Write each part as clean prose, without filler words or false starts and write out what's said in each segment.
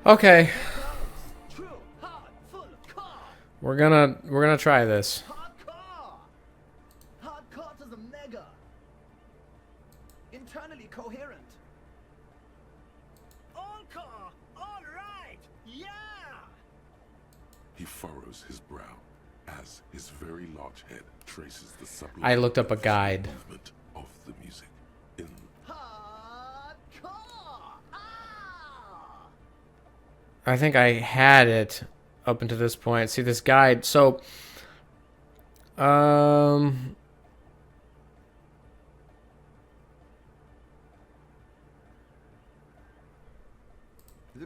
Okay. We're gonna try this. Hardcore to the mega. Internally coherent. All car. All right. Yeah. He furrows his brow as his very large head traces the sublime I looked up a guide. movement of the music in Hardcore. Ah. I think I had it up until this point. See this guide. So, The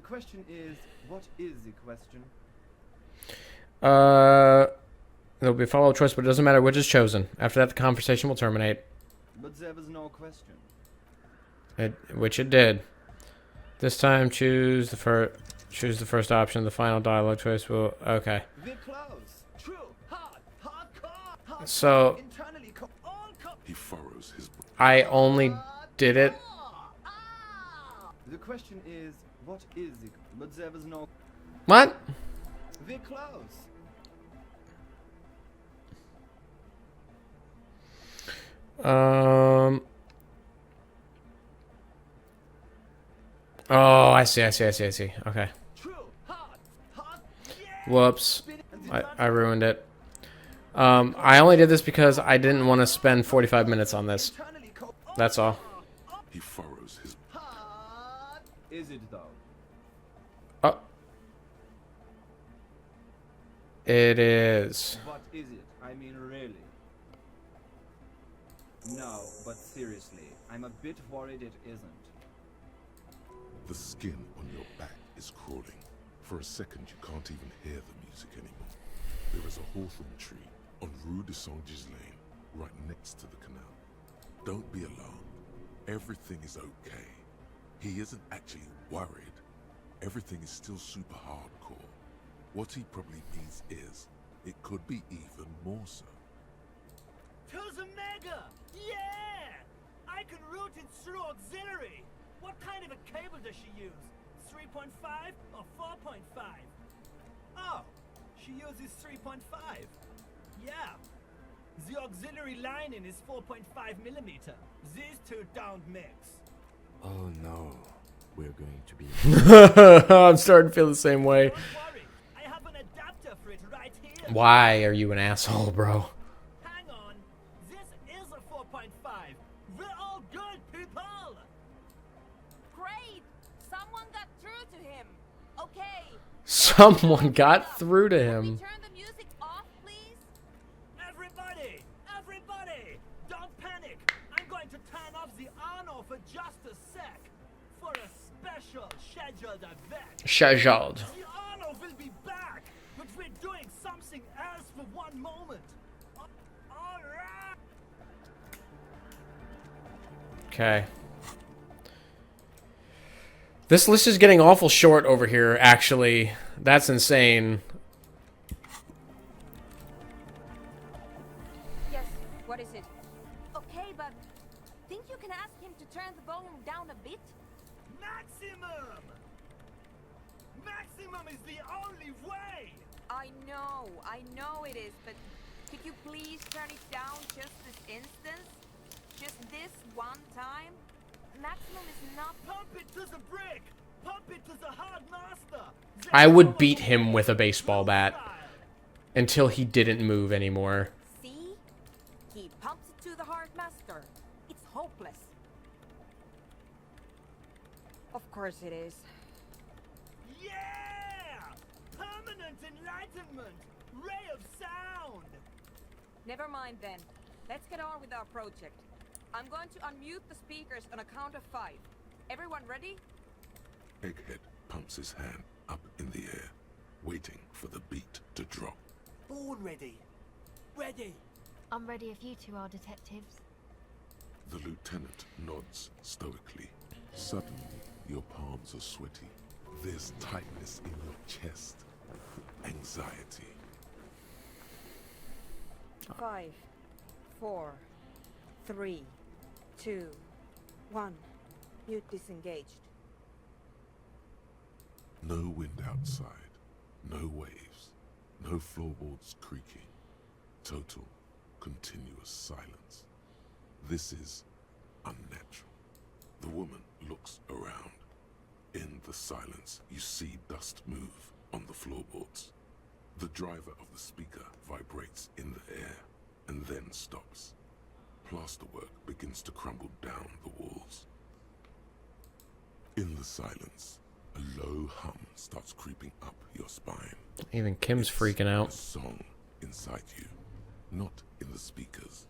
question is, what is the question? there'll be a follow-up choice, but it doesn't matter which is chosen. After that, the conversation will terminate. But there was no question. Which it did. This time, choose the first option. The final dialogue choice will. Okay. We're close. True. Hardcore. So Internally he furrows his brow. I only did it. The question is, what is the... But there was no... What? We're close. Oh, I see. Okay. True. Hard. Yeah. Whoops. I ruined it. I only did this because I didn't want to spend 45 minutes on this. Internally That's all. He furrows his hard. Is it though? Oh. It is. What is it? I mean, really? No, but seriously, I'm a bit worried it isn't. The skin on your back is crawling. For a second, you can't even hear the music anymore. There is a hawthorn tree on Rue de Saint-Gilles Lane, right next to the canal. Don't be alarmed. Everything is okay. He isn't actually worried. Everything is still super hardcore. What he probably means is, it could be even more so. To the mega. Yeah. I can route it through auxiliary. What kind of a cable does she use? 3.5 or 4.5? Oh, she uses 3.5. Yeah. The auxiliary lining is 4.5 millimeter. These two don't mix. Oh no, we're going to be... I'm starting to feel the same way. Don't worry, I have an adapter for it right here. Why are you an asshole, bro? Hang on, this is a 4.5. We're all good, people. Great! Someone got through to him. Okay. Someone got through to Can him. we turn the music off, please? Everybody, don't panic. I'm going to turn off the on-off for just a sec. For a special scheduled event. Scheduled. The on-off will be back, but we're doing something else for one moment. All right. Okay. This list is getting awful short over here, actually. That's insane. Yes, what is it? Okay, but think you can ask him to turn the volume down a bit? Maximum! Maximum is the only way! I know it is, but could you please turn it down just this instance? Just this one time? Maximum is not... Pump it to the brick! Pump it to the hard master! I would beat him with a baseball bat until he didn't move anymore. See? He pumps it to the hard master. It's hopeless. Of course it is. Yeah! Permanent enlightenment! Ray of sound! Never mind then. Let's get on with our project. I'm going to unmute the speakers on a count of 5. Everyone ready? Egghead pumps his hand up in the air, waiting for the beat to drop. Born ready. Ready. I'm ready if you two are detectives. The lieutenant nods stoically. Suddenly, your palms are sweaty. There's tightness in your chest. Anxiety. 5, 4, 3, 2, 1. Mute disengaged. No wind outside, no waves, no floorboards creaking. Total, continuous silence. This is unnatural. The woman looks around. In the silence, you see dust move on the floorboards. The driver of the speaker vibrates in the air and then stops. Plasterwork begins to crumble down the walls. In the silence, a low hum starts creeping up your spine. Even Kim's freaking A out. song inside you, not in the speakers,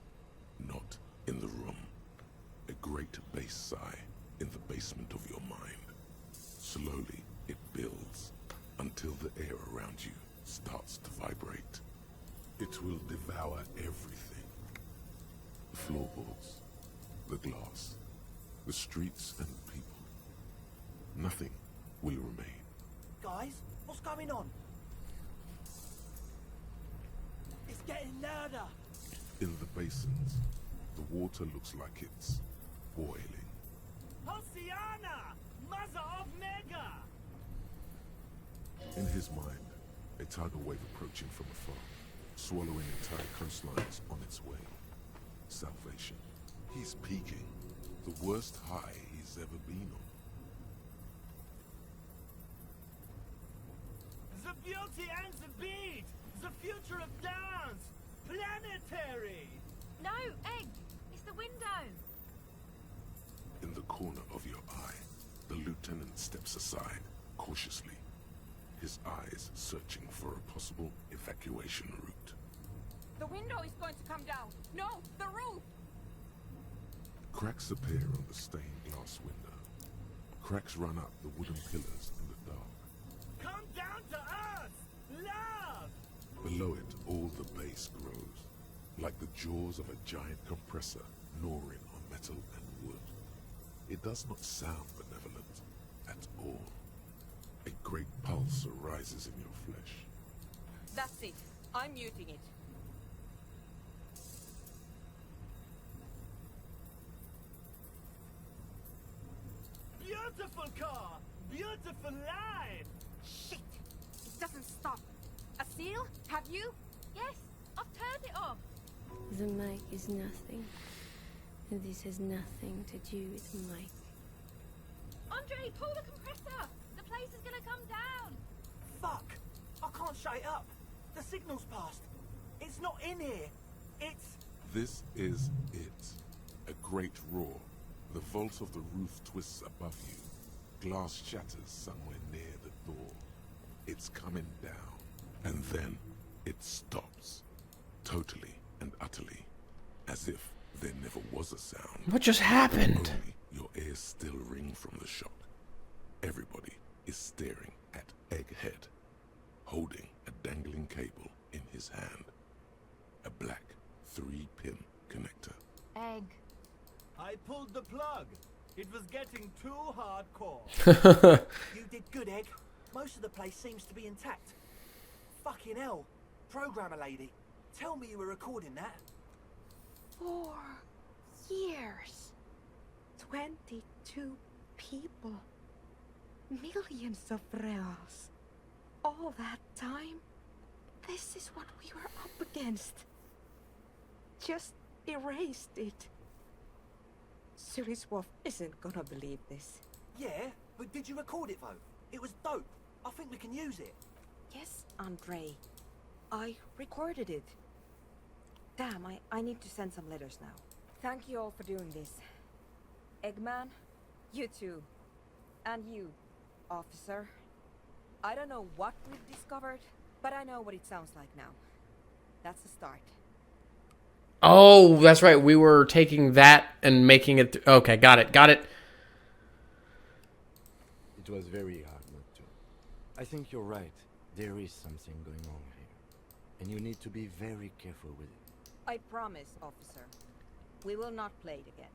not in the room. A great bass sigh in the basement of your mind. Slowly, it builds until the air around you starts to vibrate. It will devour everything. The floorboards, the glass, the streets and people. Nothing will remain. Guys, what's going on? It's getting louder. In the basins, the water looks like it's boiling. Hosiana! Mother of Mega! In his mind, a tidal wave approaching from afar, swallowing entire coastlines on its way. Salvation. He's peaking. The worst high he's ever been on. The beauty and the beat! The future of dance! Planetary! No, Egg! It's the window! In the corner of your eye, the lieutenant steps aside, cautiously, his eyes searching for a possible evacuation route. The window is going to come down. No, the roof. Cracks appear on the stained glass window. Cracks run up the wooden pillars in the dark. Come down to us! Love! Below it, all the bass grows, like the jaws of a giant compressor gnawing on metal and wood. It does not sound benevolent at all. A great pulse arises in your flesh. That's it. I'm muting it. Beautiful car! Beautiful life! Shit! It doesn't stop. A seal? Have you? Yes, I've turned it off. The mic is nothing. This has nothing to do with Mike. Andre, pull the compressor! The place is gonna come down! Fuck! I can't shut it up. The signal's passed. It's not in here. It's... This is it. A great roar. The vault of the roof twists above you. Glass shatters somewhere near the door. It's coming down. And then it stops. Totally and utterly. As if there never was a sound. What just happened? Only your ears still ring from the shock. Everybody is staring at Egghead, holding a dangling cable in his hand. A black 3-pin connector. Egg. I pulled the plug. It was getting too hardcore. You did good, Egg. Most of the place seems to be intact. Fucking hell. Programmer lady, tell me you were recording that. 4 years. 22 people. Millions of reals. All that time? This is what we were up against. Just erased it. Suliswolf isn't gonna believe this. Yeah, but did you record it though? It was dope. I think we can use it. Yes, Andre. I recorded it. Damn, I need to send some letters now. Thank you all for doing this. Eggman, you too. And you, officer. I don't know what we've discovered, but I know what it sounds like now. That's the start. Oh, that's right. We were taking that and making it... okay, got it. Got it. It was very hard not to. I think you're right. There is something going on here. And you need to be very careful with it. I promise, officer. We will not play it again.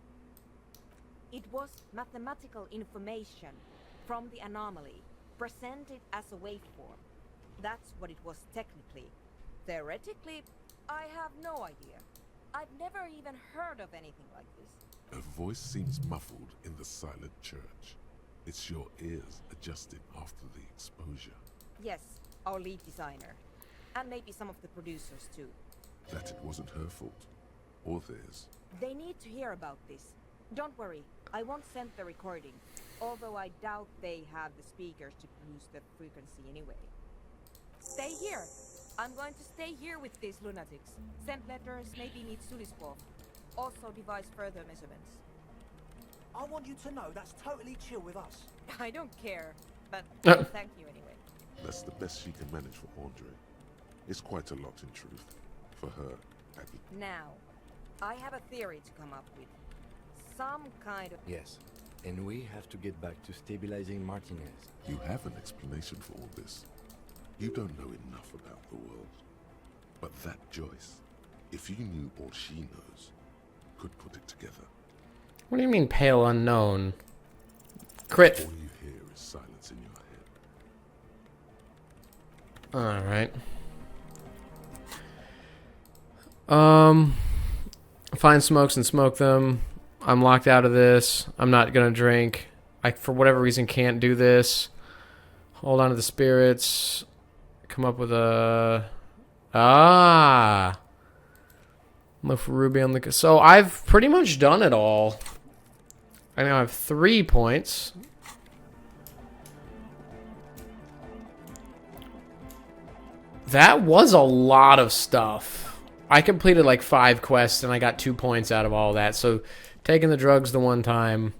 It was mathematical information from the anomaly, presented as a waveform. That's what it was technically. Theoretically, I have no idea. I've never even heard of anything like this. A voice seems muffled in the silent church. It's your ears adjusting after the exposure. Yes, our lead designer. And maybe some of the producers too. That it wasn't her fault. Or theirs. They need to hear about this. Don't worry, I won't send the recording. Although I doubt they have the speakers to boost the frequency anyway. Stay here. I'm going to stay here with these lunatics. Send letters, maybe meet Sulispov. Also devise further measurements. I want you to know that's totally chill with us. I don't care, but thank you anyway. That's the best she can manage for Andre. It's quite a lot in truth. For her, Aggie. Now, I have a theory to come up with. Some kind of... Yes. And we have to get back to stabilizing Martinez. You have an explanation for all this. You don't know enough about the world. But that Joyce, if you knew all she knows, could put it together. What do you mean, pale unknown? Crit. All you hear is silence in your head. Alright. Find smokes and smoke them. I'm locked out of this. I'm not gonna drink. I, for whatever reason, can't do this. Hold on to the spirits. Come up with a... Look for Ruby on the... So I've pretty much done it all. I now have 3 points. That was a lot of stuff. I completed like 5 quests and I got 2 points out of all that. So taking the drugs the one time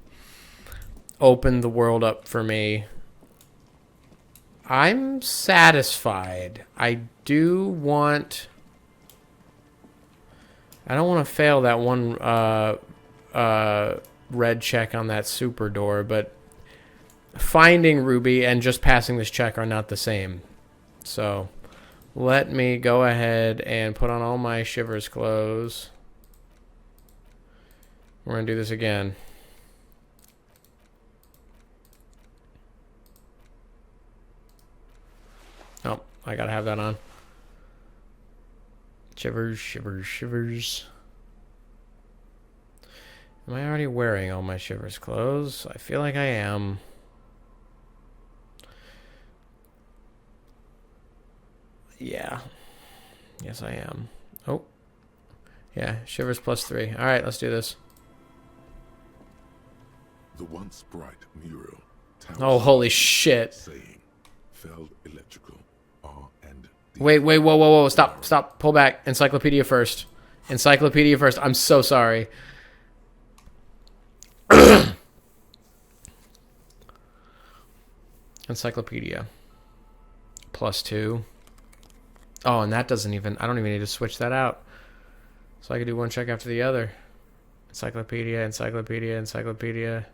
opened the world up for me. I'm satisfied. I do want... I don't want to fail that one red check on that super door, but finding Ruby and just passing this check are not the same. So let me go ahead and put on all my Shivers clothes. We're going to do this again. Oh, I got to have that on. Shivers, shivers, shivers. Am I already wearing all my Shivers clothes? I feel like I am. Yeah. Yes, I am. Oh. Yeah, Shivers +3. Alright, let's do this. The once bright mural. Oh, holy shit. Saying, Feld Electrical, R and D. Wait, whoa. Stop. Pull back. Encyclopedia first. Encyclopedia first. I'm so sorry. Encyclopedia. +2. Oh, and that doesn't even... I don't even need to switch that out. So I can do one check after the other. Encyclopedia, encyclopedia, encyclopedia.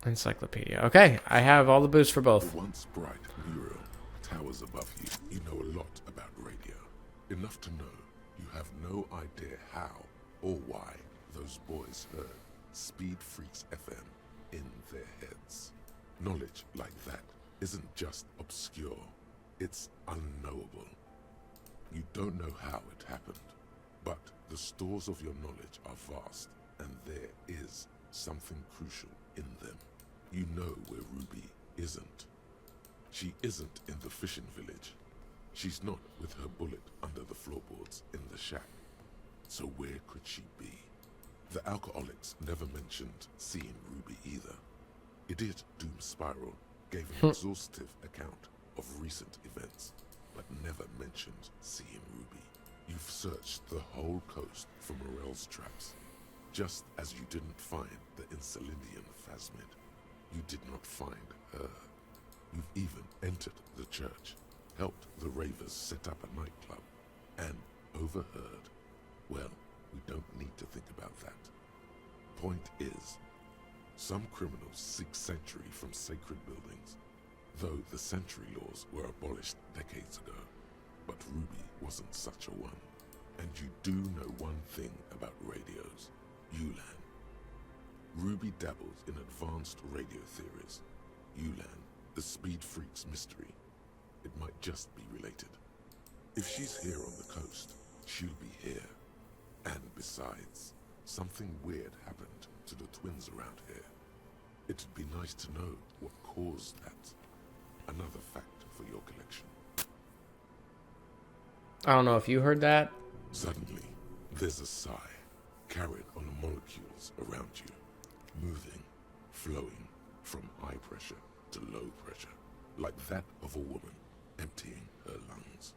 Encyclopedia. Okay, I have all the boosts for both. The once bright mural towers above you. You know a lot about radio. Enough to know you have no idea how or why those boys heard Speed Freaks FM in their heads. Knowledge like that isn't just obscure, it's unknowable. You don't know how it happened, but the stores of your knowledge are vast, and there is something crucial in them. You know where Ruby isn't. She isn't in the fishing village. She's not with her bullet under the floorboards in the shack. So where could she be? The alcoholics never mentioned seeing Ruby either. Idiot Doom Spiral gave an exhaustive account of recent events, but never mentioned seeing Ruby. You've searched the whole coast for Morel's traps, just as you didn't find the Insulindian Phasmid. You did not find her. You've even entered the church, helped the ravers set up a nightclub, and overheard. Well, we don't need to think about that. Point is, some criminals seek sanctuary from sacred buildings, though the sanctuary laws were abolished decades ago. But Ruby wasn't such a one. And you do know one thing about radios, Ulan. Ruby dabbles in advanced radio theories. Ulan, the Speed Freak's mystery. It might just be related. If she's here on the coast, she'll be here. And besides, something weird happened to the twins around here. It'd be nice to know what caused that. Another fact for your collection. I don't know if you heard that. Suddenly, there's a sigh, carried on the molecules around you, moving, flowing from high pressure to low pressure, like that of a woman emptying her lungs.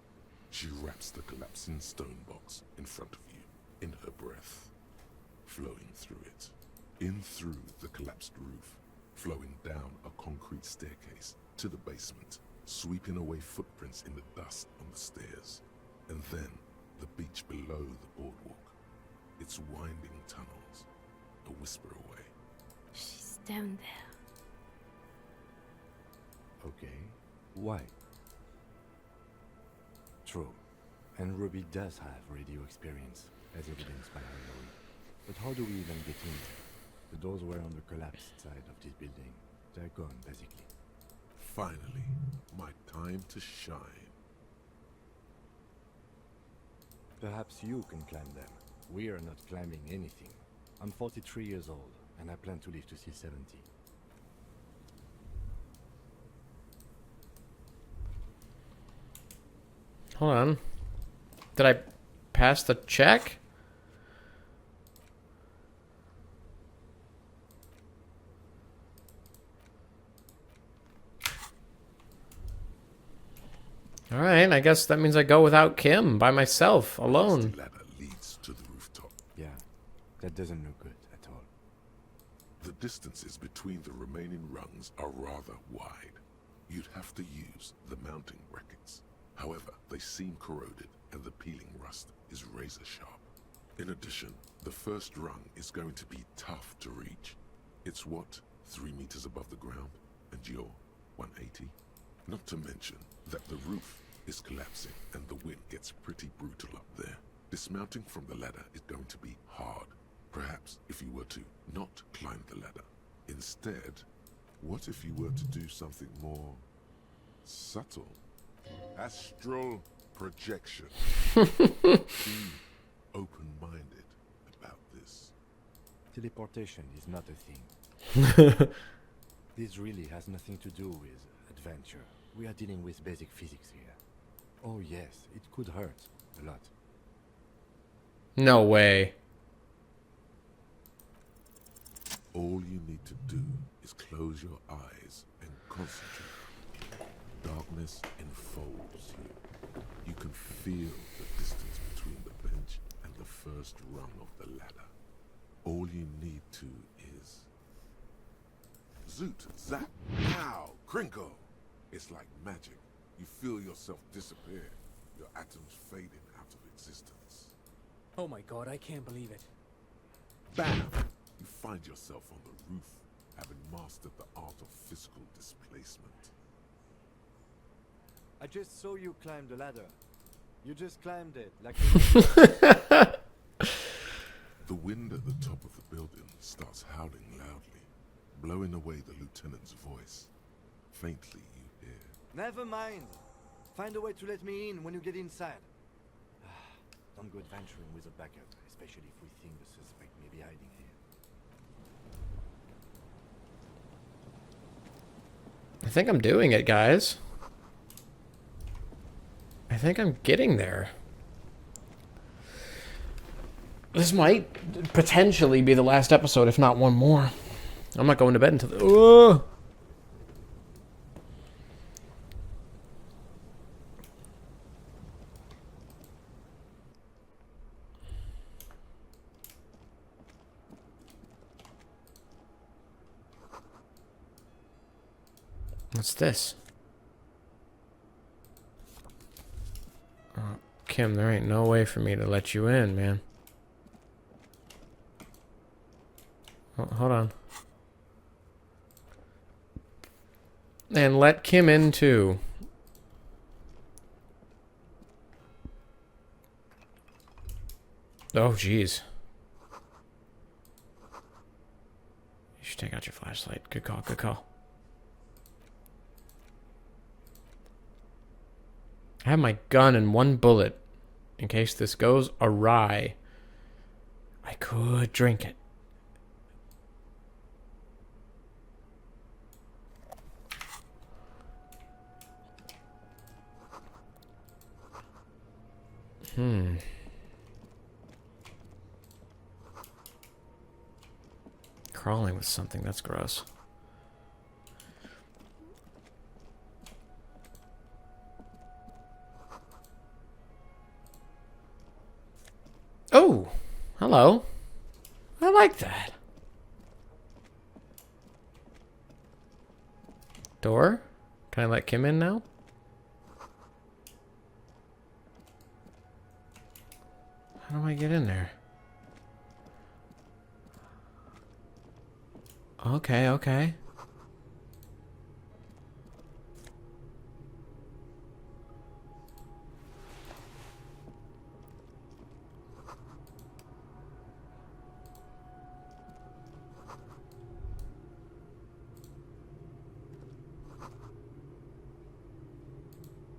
She wraps the collapsing stone box in front of you, in her breath, flowing through it, in through the collapsed roof, flowing down a concrete staircase to the basement, sweeping away footprints in the dust on the stairs, and then the beach below the boardwalk, its winding tunnels, a whisper away. She's down there. Okay. Why? True. And Ruby does have radio experience, as evidenced by her lorry. But how do we even get in there? The doors were on the collapsed side of this building. They're gone, basically. Finally, my time to shine. Perhaps you can climb them. We are not climbing anything. I'm 43 years old, and I plan to live to see 70. Hold on. Did I pass the check? All right, I guess that means I go without Kim, by myself, alone. The ladder leads to the rooftop. Yeah, that doesn't look good at all. The distances between the remaining rungs are rather wide. You'd have to use the mounting brackets. However, they seem corroded and the peeling rust is razor sharp. In addition, the first rung is going to be tough to reach. It's what, 3 meters above the ground, and you're 180? Not to mention that the roof is collapsing and the wind gets pretty brutal up there. Dismounting from the ladder is going to be hard. Perhaps if you were to not climb the ladder. Instead, what if you were to do something more subtle? Astral projection. Be open-minded about this. Teleportation is not a thing. This really has nothing to do with adventure. We are dealing with basic physics here. Oh yes, it could hurt a lot. No way. All you need to do is close your eyes and concentrate. Darkness enfolds you. You can feel the distance between the bench and the first rung of the ladder. All you need to is... Zoot, zap, pow, crinkle. It's like magic. You feel yourself disappear, your atoms fading out of existence. Oh my god, I can't believe it. Bam! You find yourself on the roof, having mastered the art of physical displacement. I just saw you climb the ladder. You just climbed it, like The wind at the top of the building starts howling loudly, blowing away the lieutenant's voice. Faintly you hear. Never mind. Find a way to let me in when you get inside. Don't go adventuring with a backup, especially if we think the suspect may be hiding here. I think I'm doing it, guys. I think I'm getting there. This might potentially be the last episode, if not one more. I'm not going to bed until the... What's this? Kim, there ain't no way for me to let you in, man. Oh, hold on. And let Kim in, too. Oh, jeez. You should take out your flashlight. Good call, good call. I have my gun and 1 bullet. In case this goes awry, I could drink it. Crawling with something, that's gross. Oh, hello. I like that. Door? Can I let Kim in now? How do I get in there? Okay, okay.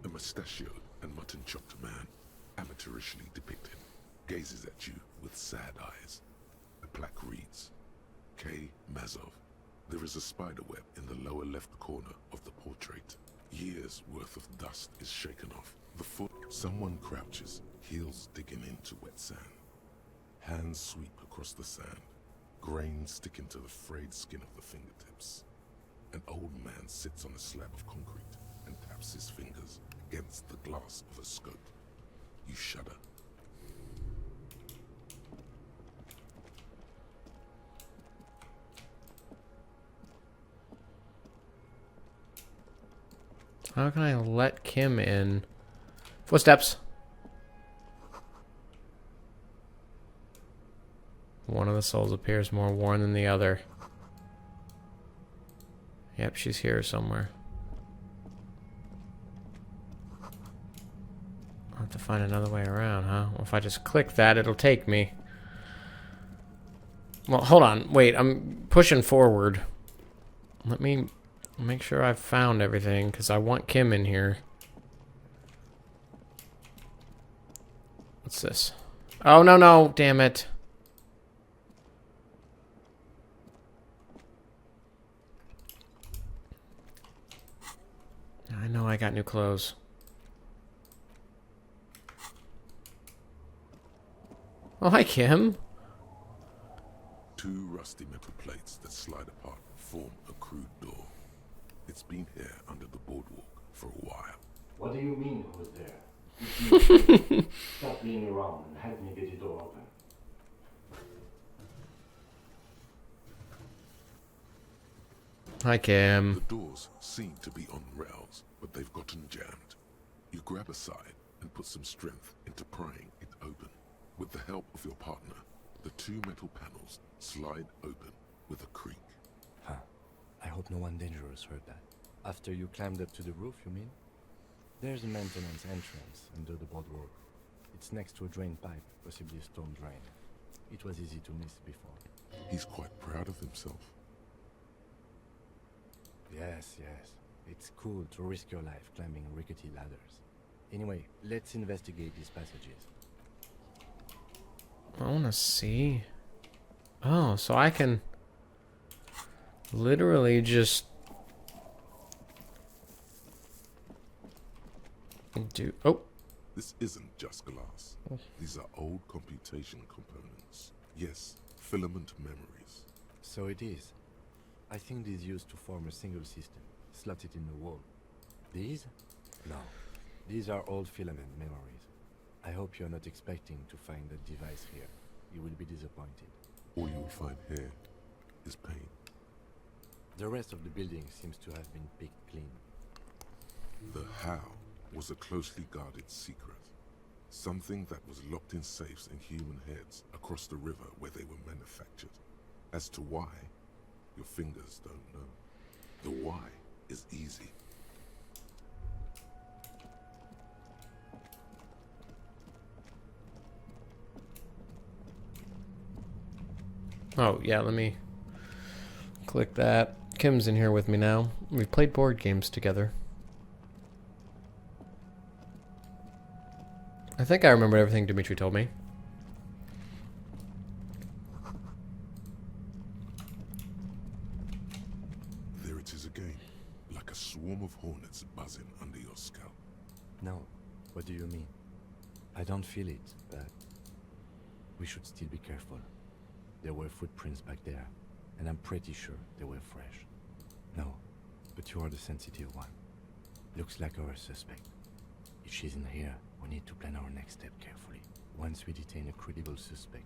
A mustachioed and mutton-chopped man, amateurishly depicted, gazes at you with sad eyes. The plaque reads, K. Mazov. There is a spiderweb in the lower left corner of the portrait. Years' worth of dust is shaken off. The foot. Someone crouches, heels digging into wet sand. Hands sweep across the sand. Grains stick into the frayed skin of the fingertips. An old man sits on a slab of concrete and taps his fingers against the glass of a scope. You shudder. How can I let Kim in? Footsteps. One of the souls appears more worn than the other. Yep, she's here somewhere. I'll have to find another way around, huh? Well, if I just click that, it'll take me. Well, hold on. Wait, I'm pushing forward. Let me make sure I've found everything, because I want Kim in here. What's this? Oh, no, no. Damn it. I know I got new clothes. Oh, hi, Kim. Two rusty metal plates that slide apart form a crude door. It's been here under the boardwalk for a while. What do you mean who's there? Stop being around and help me get the door open. Hi, Kim. The doors seem to be on rails, but they've gotten jammed. You grab a side and put some strength into prying it open. With the help of your partner, the two metal panels slide open with a creak. Huh. I hope no one dangerous heard that. After you climbed up to the roof, you mean? There's a maintenance entrance under the boardwalk. It's next to a drain pipe, possibly a storm drain. It was easy to miss before. He's quite proud of himself. Yes, yes. It's cool to risk your life climbing rickety ladders. Anyway, let's investigate these passages. I want to see. Oh, so I can literally just do. Oh, This isn't just glass. These are old computation components. Yes, filament memories. So it is. I think these used to form a single system, slotted in the wall. These? No. These are old filament memories. I hope you're not expecting to find that device here. You will be disappointed. All you'll find here is pain. The rest of the building seems to have been picked clean. The how was a closely guarded secret. Something that was locked in safes in human heads across the river where they were manufactured. As to why, your fingers don't know. The why is easy. oh yeah. Let me click that. Kim's in here with me now. We've played board games together. I think I remember everything Dimitri told me. There it is again, like a swarm of hornets buzzing under your scalp. No. What do you mean? I don't feel it, but we should still be careful. There were footprints back there, and I'm pretty sure they were fresh. No, but you are the sensitive one. Looks like our suspect. If she's in here, we need to plan our next step carefully. Once we detain a credible suspect,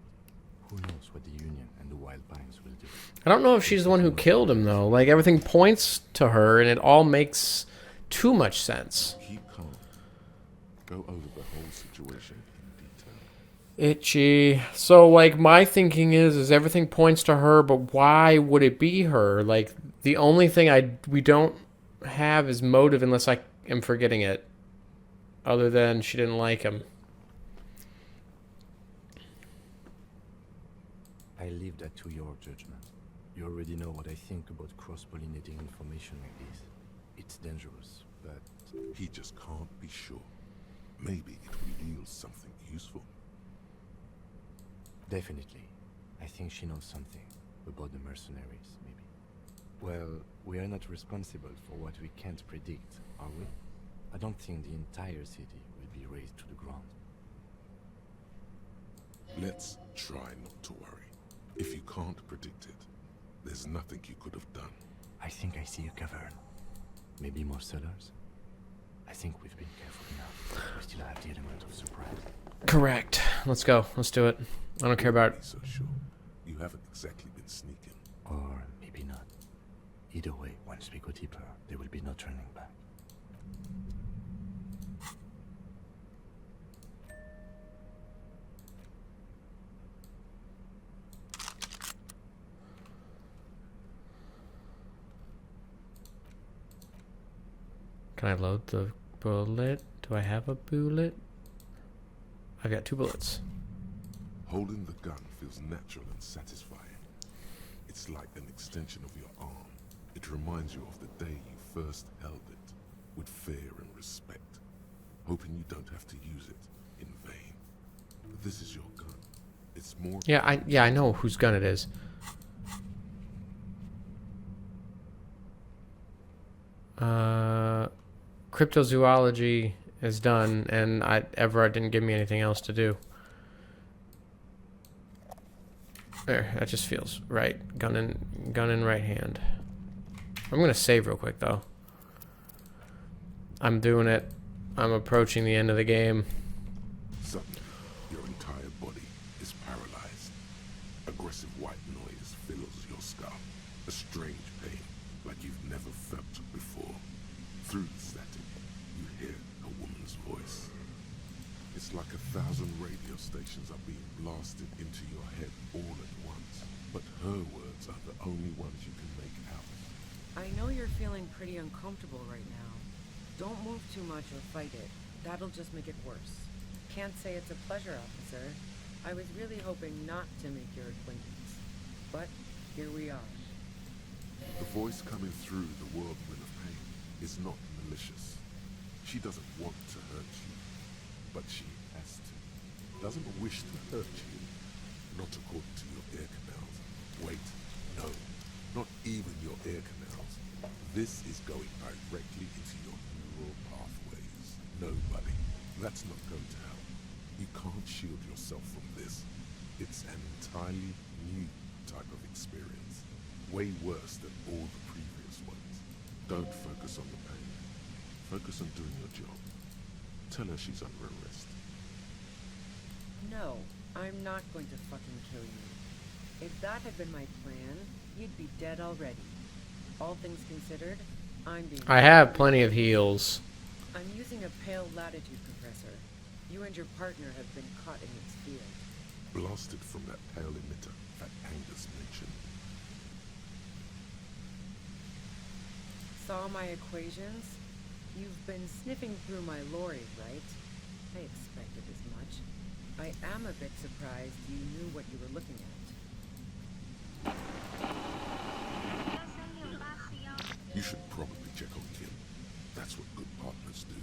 who knows what the Union and the Wild Pines will do. I don't know if she's the one who killed him, though. Like, everything points to her, and it all makes too much sense. Keep calm. Go over the whole situation in detail. Itchy. So, like, my thinking is everything points to her, but why would it be her? Like, the only thing we don't have is motive, unless I am forgetting it. Other than she didn't like him. I leave that to your judgment. You already know what I think about cross-pollinating information like this. It's dangerous, but... He just can't be sure. Maybe it reveals something useful. Definitely. I think she knows something about the mercenaries, maybe. Well, we are not responsible for what we can't predict, are we? I don't think the entire city will be razed to the ground. Let's try not to worry. If you can't predict it, there's nothing you could have done. I think I see a cavern. Maybe more cellars? I think we've been careful enough. We still have the element of surprise. Correct. Let's go. Let's do it. I don't care about... Be so sure. You haven't exactly been sneaking. Or maybe not. Either way, once we go deeper, there will be no turning back. Can I load the bullet? Do I have a bullet? I've got 2 bullets. Holding the gun feels natural and satisfying. It's like an extension of your arm. It reminds you of the day you first held it, with fear and respect, hoping you don't have to use it in vain. This is your gun. It's more... Yeah, I know whose gun it is. Cryptozoology is done, and Everard didn't give me anything else to do. There, that just feels right. Gun in right hand. I'm gonna save real quick though. I'm doing it. I'm approaching the end of the game. Suddenly, your entire body is paralyzed. Aggressive white noise fills your skull. A strange pain, like you've never felt before. Through the static, you hear a woman's voice. It's like 1,000 radio stations are being blasted into your head all at once. But her words are the only ones you can make out. I know you're feeling pretty uncomfortable right now. Don't move too much or fight it. That'll just make it worse. Can't say it's a pleasure, officer. I was really hoping not to make your acquaintance. But here we are. The voice coming through the whirlwind of pain is not malicious. She doesn't want to hurt you, but she has to. Doesn't wish to hurt you. Not according to your ear canals. Wait, no, not even your ear canals. This is going directly into your neural pathways. No, buddy, that's not going to help. You can't shield yourself from this. It's an entirely new type of experience. Way worse than all the previous ones. Don't focus on the pain. Focus on doing your job. Tell her she's under arrest. No, I'm not going to fucking kill you. If that had been my plan, you'd be dead already. All things considered, I'm being... I have plenty of heals. I'm using a pale latitude compressor. You and your partner have been caught in its field. Blasted from that pale emitter that Angus mentioned. Saw my equations? You've been sniffing through my lorry, right? I expected as much. I am a bit surprised you knew what you were looking at. You should probably check on Kim. That's what good partners do.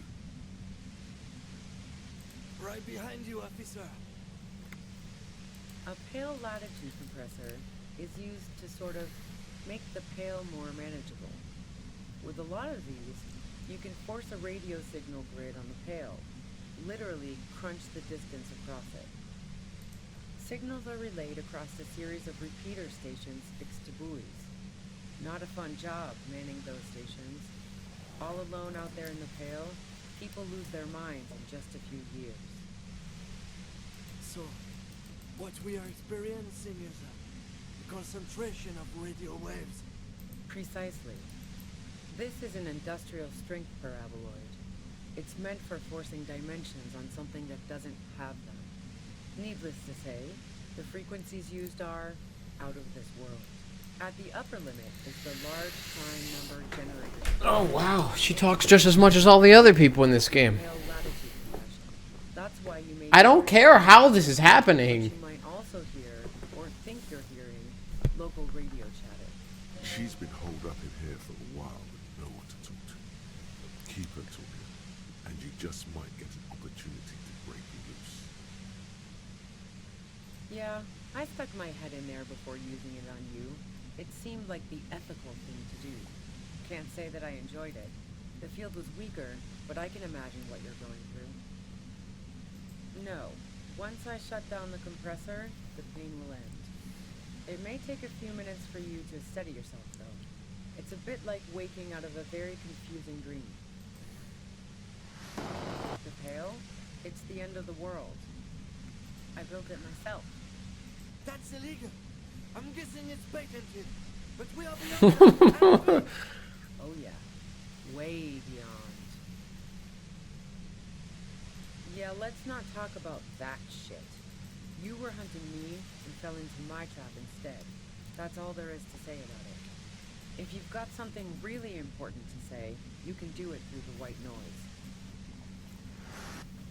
Right behind you, officer. A pail latitude compressor is used to sort of make the pail more manageable. With a lot of these, you can force a radio signal grid on the pail, literally crunch the distance across it. Signals are relayed across a series of repeater stations fixed to buoys. Not a fun job manning those stations. All alone out there in the pale, people lose their minds in just a few years. So, what we are experiencing is a concentration of radio waves. Precisely. This is an industrial strength paraboloid. It's meant for forcing dimensions on something that doesn't have them. Needless to say, the frequencies used are out of this world. At the upper limit is the large prime number generator. Oh wow, she talks just as much as all the other people in this game. That's why you may I don't care how this is happening. You might also hear, or think you're hearing, local radio chatter. She's been holed up in here for a while with no one to talk to. Keep her talking, and you just might get an opportunity to break loose. Yeah, I stuck my head in there before using it on you. It seemed like the ethical thing to do. Can't say that I enjoyed it. The field was weaker, but I can imagine what you're going through. No, once I shut down the compressor, the pain will end. It may take a few minutes for you to steady yourself, though. It's a bit like waking out of a very confusing dream. The pail? It's the end of the world. I built it myself. That's illegal. I'm guessing it's patented, but we are beyond. Oh yeah, way beyond. Yeah, let's not talk about that shit. You were hunting me and fell into my trap instead. That's all there is to say about it. If you've got something really important to say, you can do it through the white noise.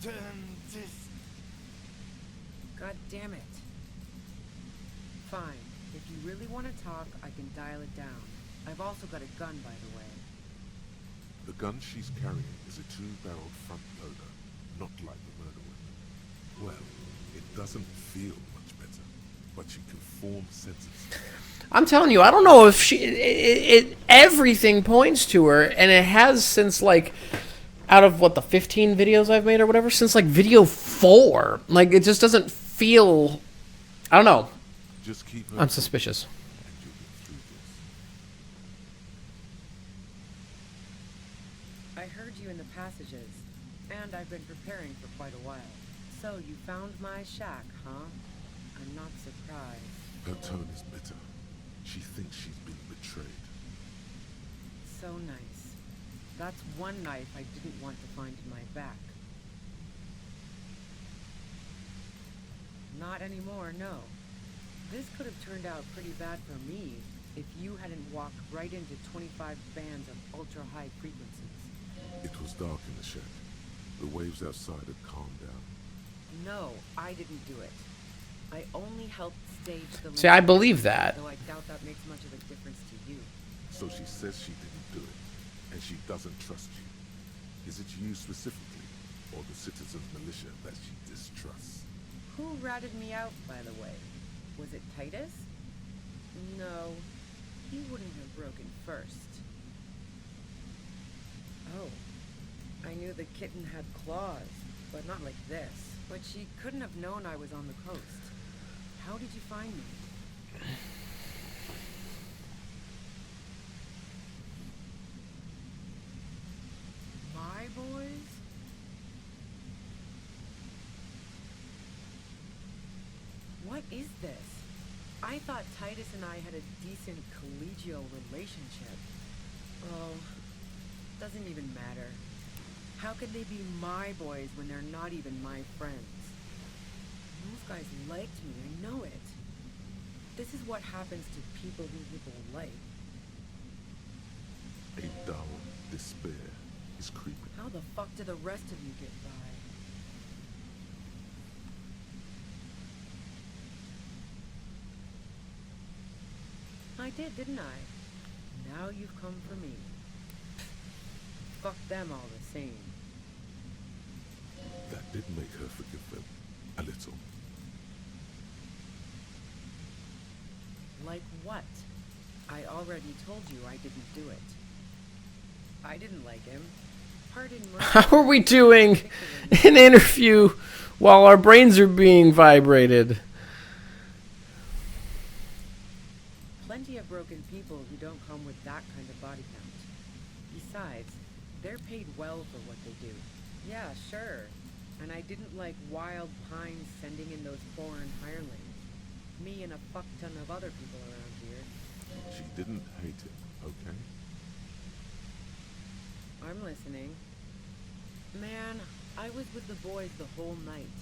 Turn this. God damn it. Fine. If you really want to talk, I can dial it down. I've also got a gun, by the way. The gun she's carrying is a 2-barreled front loader, not like the murder weapon. Well, it doesn't feel much better, but she can form sentences. I'm telling you, I don't know if everything points to her, and it has since, like, out of, what, the 15 videos I've made or whatever, since, like, video 4. Like, it just doesn't feel, I don't know. Just keep her I'm suspicious. and you'll get through this. I heard you in the passages, and I've been preparing for quite a while. So you found my shack, huh? I'm not surprised. Her tone is bitter. She thinks she's been betrayed. So nice. That's one knife I didn't want to find in my back. Not anymore, no. This could have turned out pretty bad for me if you hadn't walked right into 25 bands of ultra-high frequencies. It was dark in the shack. The waves outside had calmed down. No, I didn't do it. I only helped stage the... See, I believe that. Though I doubt that makes much of a difference to you. So she says she didn't do it, and she doesn't trust you. Is it you specifically, or the citizens' militia that she distrusts? Who ratted me out, by the way? Was it Titus? No, he wouldn't have broken first. Oh, I knew the kitten had claws, but not like this. But she couldn't have known I was on the coast. How did you find me? My boys? What is this? I thought Titus and I had a decent collegial relationship. Oh, doesn't even matter. How could they be my boys when they're not even my friends? Those guys liked me, I know it. This is what happens to people who people like. A dull despair is creeping. How the fuck do the rest of you get by? I did, didn't I? Now you've come for me. Fuck them all the same. That did make her forgive them a little. Like what? I already told you I didn't do it. I didn't like him. Pardon me. How are we doing an interview while our brains are being vibrated? Plenty of broken people who don't come with that kind of body count. Besides, they're paid well for what they do. Yeah, sure. And I didn't like Wild Pines sending in those foreign hirelings. Me and a fuck ton of other people around here. She didn't hate it, okay? I'm listening. Man, I was with the boys the whole night.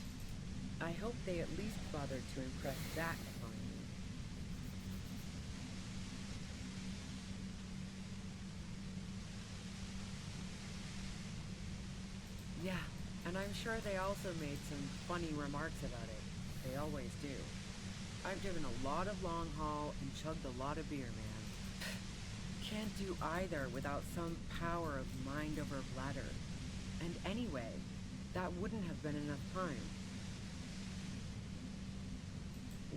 I hope they at least bothered to impress that upon me. Yeah, and I'm sure they also made some funny remarks about it. They always do. I've driven a lot of long haul and chugged a lot of beer, man. Can't do either without some power of mind over bladder. And anyway, that wouldn't have been enough time.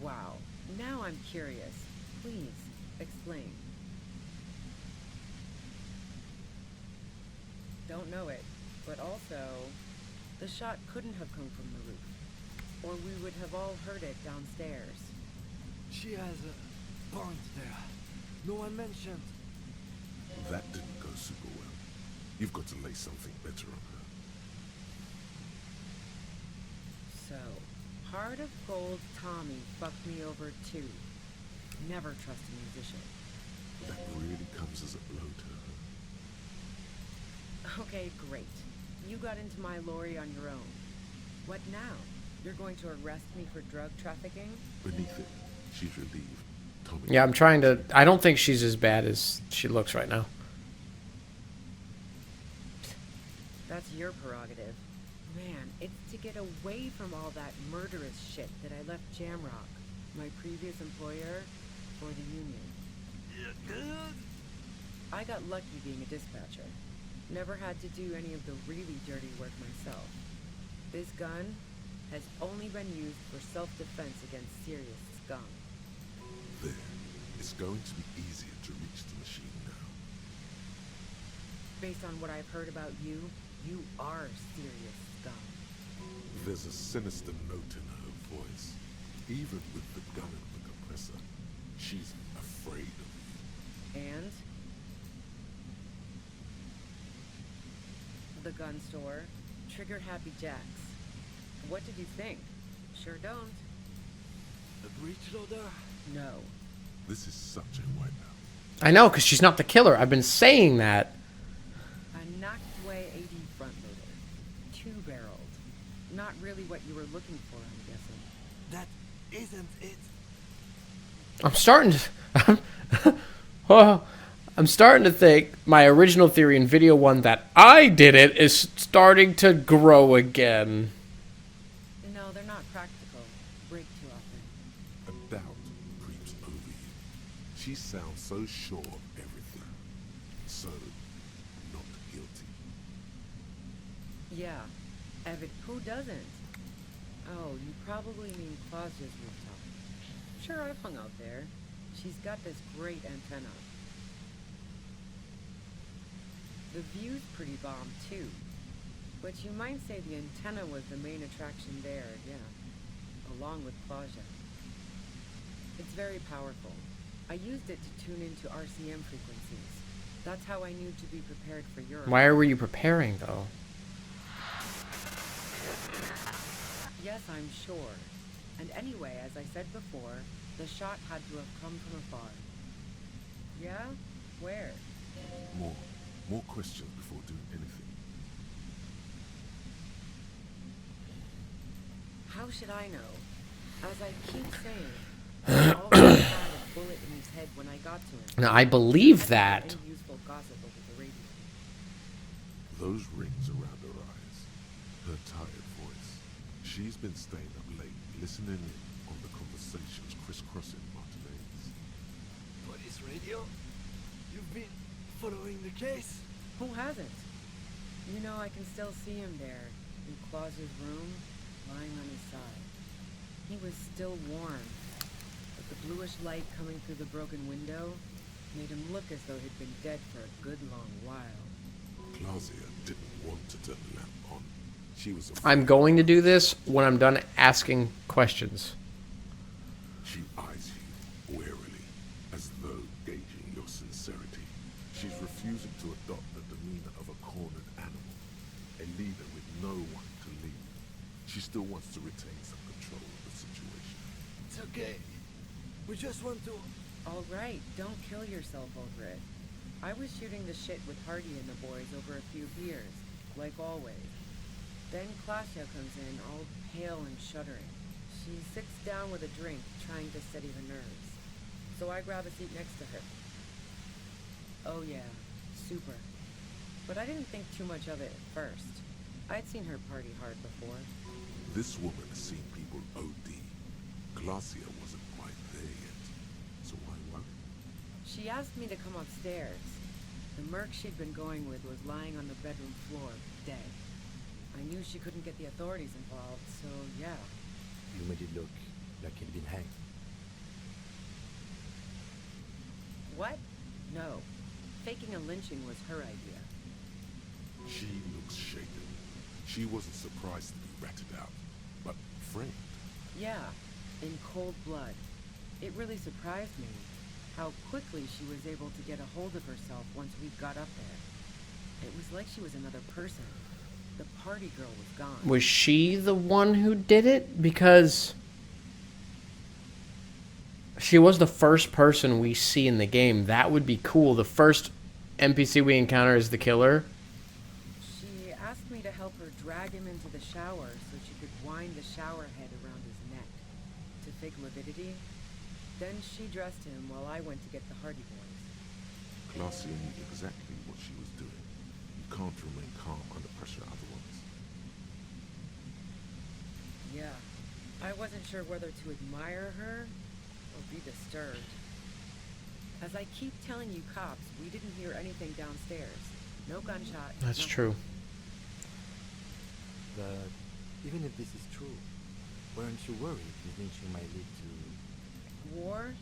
Wow, now I'm curious. Please, explain. Don't know it, but also, the shot couldn't have come from the roof, or we would have all heard it downstairs. She has a point there. No one mentioned. That didn't go super well. You've got to lay something better on her. So, Heart of Gold Tommy fucked me over too. Never trust a musician. That really comes as a blow to her. Okay, great. You got into my lorry on your own. What now? You're going to arrest me for drug trafficking? Beneath it, she's relieved. Tommy. Yeah, I'm trying to... I don't think she's as bad as she looks right now. That's your prerogative. Man, it's to get away from all that murderous shit that I left Jamrock, my previous employer, for the union. I got lucky being a dispatcher. Never had to do any of the really dirty work myself. This gun has only been used for self-defense against serious scum. There. It's going to be easier to reach the machine now. Based on what I've heard about you, you are serious scum. There's a sinister note in her voice. Even with the gun and the compressor, she's afraid of you. And? The gun store, Trigger Happy Jacks. What did you think? Sure don't. A breech loader? No. This is such a wipeout. I know, because she's not the killer. I've been saying that. A knocked away 80 front loader. Two-barreled. Not really what you were looking for, I'm guessing. That isn't it. I'm starting to... well, I'm starting to think my original theory in video 1 that I did it is starting to grow again. No, they're not practical. Break too often. A doubt creeps over you. She sounds so sure of everything. So, not guilty. Yeah. Evan, who doesn't? Oh, you probably mean Claudia's rooftop. Sure, I've hung out there. She's got this great antenna. The view's pretty bomb, too. But you might say the antenna was the main attraction there, yeah. Along with Claudia. It's very powerful. I used it to tune into RCM frequencies. That's how I knew to be prepared for Europe. Why were you preparing, though? Yes, I'm sure. And anyway, as I said before, the shot had to have come from afar. Yeah? Where? More questions before doing anything. How should I know? As I keep saying, I already had a bullet in his head when I got to him. Now, I believe that. Any useful gossip over the radio. Those rings around her eyes. Her tired voice. She's been staying up late, listening in on the conversations crisscrossing Martinez. Police radio? You've been following the case? Who hasn't? You know, I can still see him there, in Claus's room, lying on his side. He was still warm, but the bluish light coming through the broken window made him look as though he'd been dead for a good long while. Claudia didn't want to turn the lamp on. She was afraid. I'm going to do this when I'm done asking questions. She eyes you warily, as though gauging your sincerity. She's refusing to adopt the demeanor of a cornered animal, a leader with no one to lead. She still wants to retain some control of the situation. It's okay. We just want to... All right, don't kill yourself over it. I was shooting the shit with Hardy and the boys over a few beers, like always. Then Klasia comes in, all pale and shuddering. She sits down with a drink, trying to steady her nerves. So I grab a seat next to her. Oh yeah, super. But I didn't think too much of it at first. I'd seen her party hard before. This woman has seen people OD. Glacia wasn't quite there yet. So why worry? She asked me to come upstairs. The merc she'd been going with was lying on the bedroom floor, dead. I knew she couldn't get the authorities involved, so yeah. You made it look like he'd been hanged. What? No. Faking a lynching was her idea. She looks shaken. She wasn't surprised to be ratted out, but framed. Yeah, in cold blood. It really surprised me how quickly she was able to get a hold of herself once we got up there. It was like she was another person. The party girl was gone. Was she the one who did it? Because she was the first person we see in the game. That would be cool. The first NPC we encounter is the killer. She asked me to help her drag him into the shower so she could wind the shower head around his neck to fake lividity. Then she dressed him while I went to get the Hardy boys. Glacia knew exactly what she was doing. You can't remain calm under pressure otherwise. Yeah, I wasn't sure whether to admire her or be disturbed. As I keep telling you cops, we didn't hear anything downstairs. No gunshot. That's nothing. true. But even if this is true, weren't you worried the lynching might lead to... War?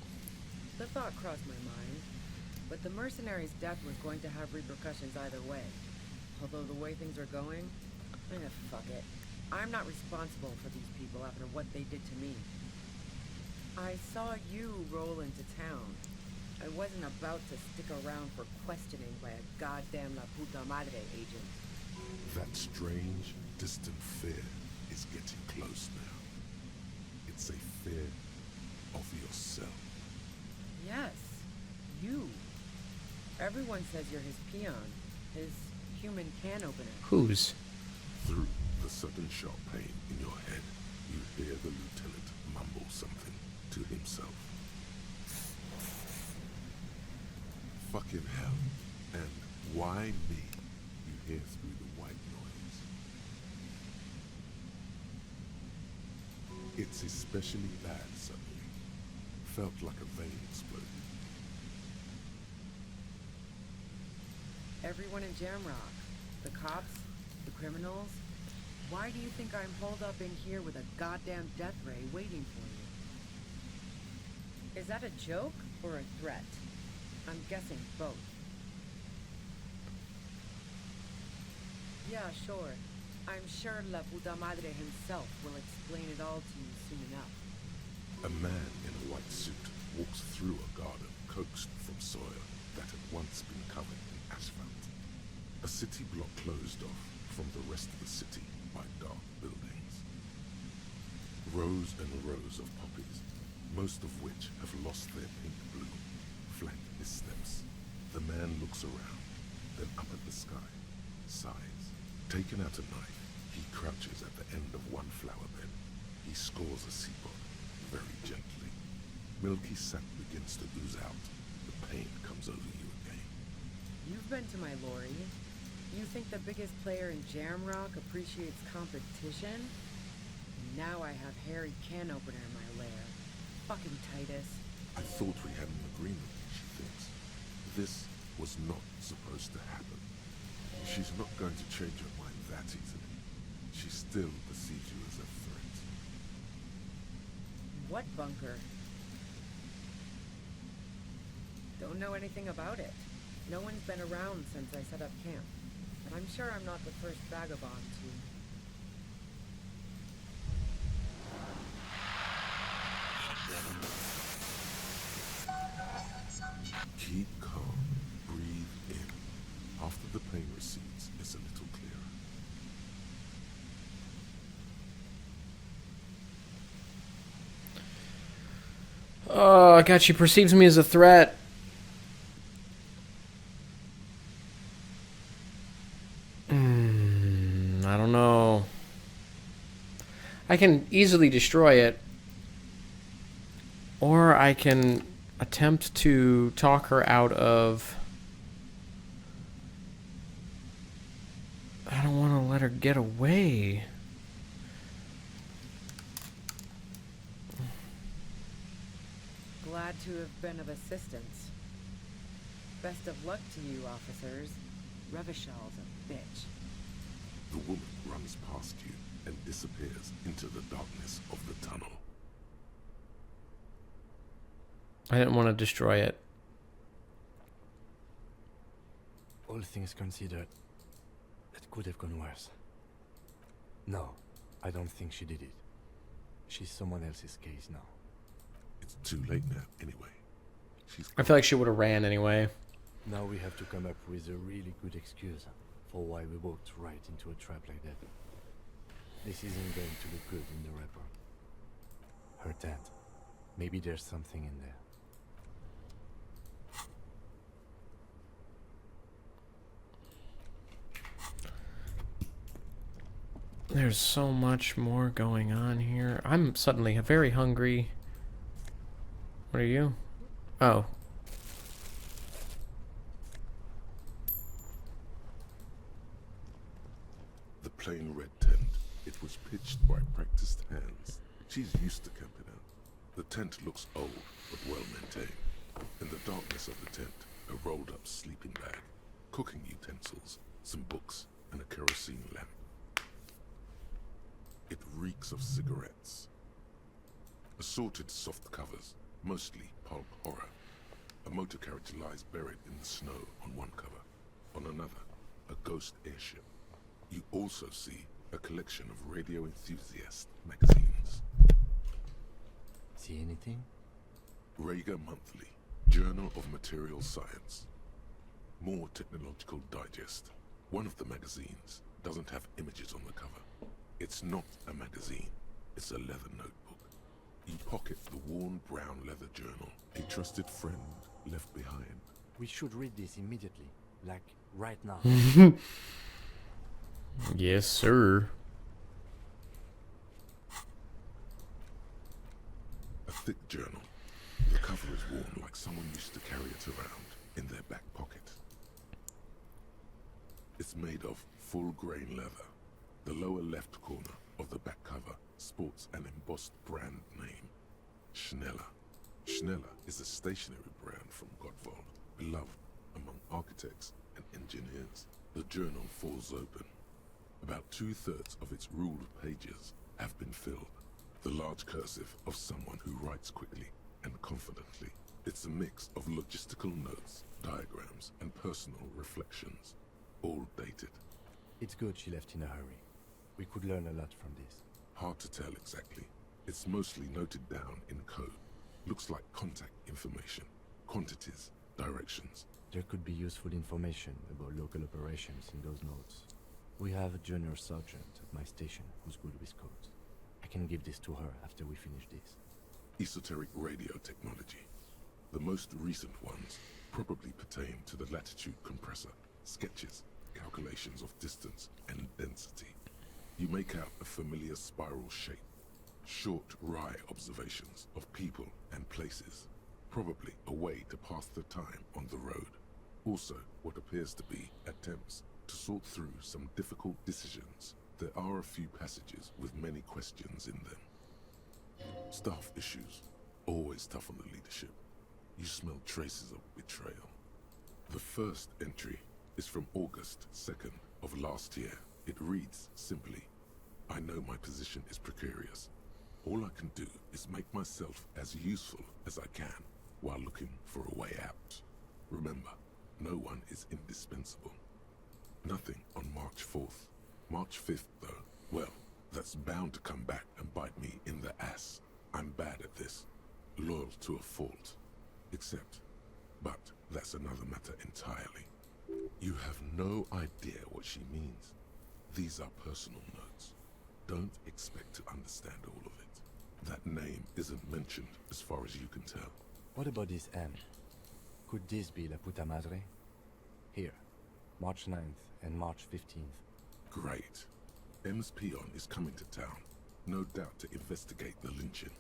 The thought crossed my mind. But the mercenary's death was going to have repercussions either way. Although the way things are going, fuck it. I'm not responsible for these people after what they did to me. I saw you roll into town. I wasn't about to stick around for questioning by a goddamn La Puta Madre agent. That strange, distant fear is getting close now. It's a fear of yourself. Yes, you. Everyone says you're his peon, his human can opener. Whose? Through the sudden sharp pain in your head, you hear the lieutenant mumble something to himself. Fucking hell. And why me? You hear through the white noise. It's especially bad suddenly. Felt like a vein exploded. Everyone in Jamrock, the cops, the criminals. Why do you think I'm holed up in here with a goddamn death ray waiting for you? Is that a joke or a threat? I'm guessing both. Yeah, sure. I'm sure La Puta Madre himself will explain it all to you soon enough. A man in a white suit walks through a garden coaxed from soil that had once been covered in asphalt. A city block closed off from the rest of the city by dark buildings. Rows and rows of poppies, most of which have lost their pink bloom, flank his steps. The man looks around, then up at the sky, sighs. Taking out a knife, he crouches at the end of one flower bed. He scores a seapot, very gently. Milky sap begins to ooze out. The pain comes over you again. You've been to my lorry. You think the biggest player in Jamrock appreciates competition? And now I have Harry Can Opener in my lair. Fucking Titus. I thought we had an agreement, she thinks. This was not supposed to happen. She's not going to change her mind that easily. She still perceives you as a threat. What bunker? Don't know anything about it. No one's been around since I set up camp. But I'm sure I'm not the first vagabond to... Keep calm. Breathe in. After the pain recedes, it's a little clearer. Oh god, she perceives me as a threat. I don't know. I can easily destroy it. Or I can attempt to talk her out of... I don't want to let her get away. Glad to have been of assistance. Best of luck to you, officers. Revishal's a bitch. The woman runs past you and disappears into the darkness of the tunnel. I didn't want to destroy it. All things considered, it could have gone worse. No, I don't think she did it. She's someone else's case now. It's too late now, anyway. I feel like she would have ran anyway. Now we have to come up with a really good excuse for why we walked right into a trap like that. This isn't going to look good in the wrapper. Her tent. Maybe there's something in there. There's so much more going on here. I'm suddenly very hungry. What are you? Oh. The plain red tent. It was pitched by practiced hands. She's used to camping out. The tent looks old, but well maintained. In the darkness of the tent, a rolled up sleeping bag, cooking utensils, some books, and a kerosene lamp. It reeks of cigarettes. Assorted soft covers, mostly pulp horror. A motor carriage lies buried in the snow on one cover. On another, a ghost airship. You also see a collection of radio enthusiast magazines. See anything? Rager Monthly, Journal of Material Science. More Technological Digest. One of the magazines doesn't have images on the cover. It's not a magazine, it's a leather notebook. You pocket the worn brown leather journal a trusted friend left behind. We should read this immediately, like right now. Yes, sir. A thick journal. The cover is worn like someone used to carry it around in their back pocket. It's made of full-grain leather. The lower left corner of the back cover sports an embossed brand name, Schneller. Schneller is a stationery brand from Gottwald, beloved among architects and engineers. The journal falls open. About 2/3 of its ruled pages have been filled. The large cursive of someone who writes quickly and confidently. It's a mix of logistical notes, diagrams, and personal reflections, all dated. It's good she left in a hurry. We could learn a lot from this. Hard to tell exactly. It's mostly noted down in code. Looks like contact information, quantities, directions. There could be useful information about local operations in those notes. We have a junior sergeant at my station who's good with codes. I can give this to her after we finish this. Esoteric radio technology. The most recent ones probably pertain to the latitude compressor, sketches, calculations of distance and density. You make out a familiar spiral shape. Short, wry observations of people and places. Probably a way to pass the time on the road. Also, what appears to be attempts to sort through some difficult decisions. There are a few passages with many questions in them. Staff issues. Always tough on the leadership. You smell traces of betrayal. The first entry is from August 2nd of last year. It reads simply, I know my position is precarious. All I can do is make myself as useful as I can while looking for a way out. Remember, no one is indispensable. Nothing on March 4th. March 5th, though, well, that's bound to come back and bite me in the ass. I'm bad at this. Loyal to a fault. But that's another matter entirely. You have no idea what she means. These are personal notes. Don't expect to understand all of it. That name isn't mentioned as far as you can tell. What about this M? Could this be La Puta Madre? Here, March 9th and March 15th. Great. M's peon is coming to town, no doubt to investigate the lynching.